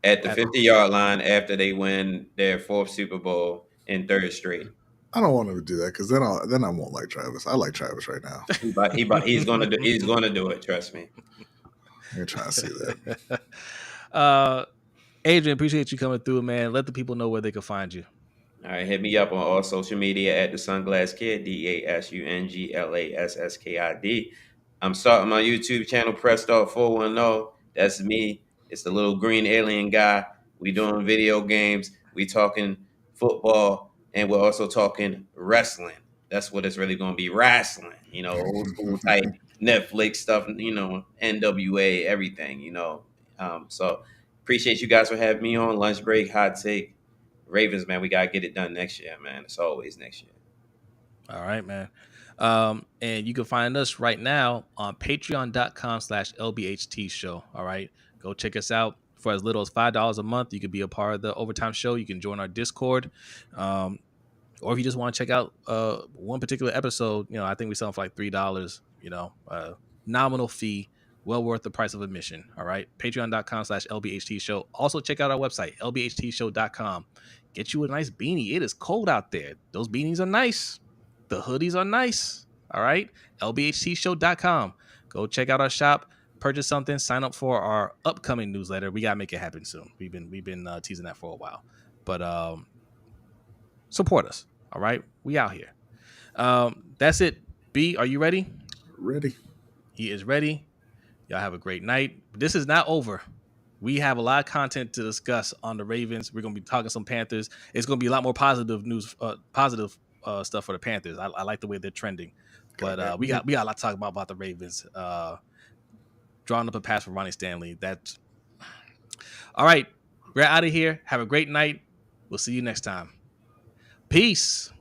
at the 50-yard line after they win their 4th Super Bowl and 3rd straight. I don't want him to do that because then I won't like Travis. I like Travis right now. He's going to do it. Trust me. I'm trying to see that. Adrian, appreciate you coming through, man. Let the people know where they can find you. All right, hit me up on all social media at the Sunglass Kid, DASUNGLASSKID. I'm starting my YouTube channel, Press Start 410. That's me. It's the little green alien guy. We doing video games. We talking football, and we're also talking wrestling. That's what it's really going to be, wrestling. Old school type Netflix stuff. NWA, everything. So appreciate you guys for having me on. Lunch break, hot take. Ravens, man, we gotta get it done next year, man. It's always next year. All right, man. And you can find us right now on patreon.com/LBHT Show. All right. Go check us out. For as little as $5 a month, you can be a part of the Overtime Show. You can join our Discord. Or if you just want to check out one particular episode, I think we sell them for like $3, nominal fee, well worth the price of admission. All right. Patreon.com/LBHT Show. Also check out our website, LBHTShow.com. Get you a nice beanie. It is cold out there. Those beanies are nice. The hoodies are nice. All right. LBHTShow.com. Go check out our shop, purchase something, sign up for our upcoming newsletter. We got to make it happen soon. We've been teasing that for a while. But support us. All right. We out here. That's it. B, are you ready? Ready. He is ready. Y'all have a great night. This is not over. We have a lot of content to discuss on the Ravens. We're going to be talking some Panthers. It's going to be a lot more positive news, positive stuff for the Panthers. I like the way they're trending. But we got a lot to talk about the Ravens. Drawing up a pass for Ronnie Stanley. That's all right. We're out of here. Have a great night. We'll see you next time. Peace.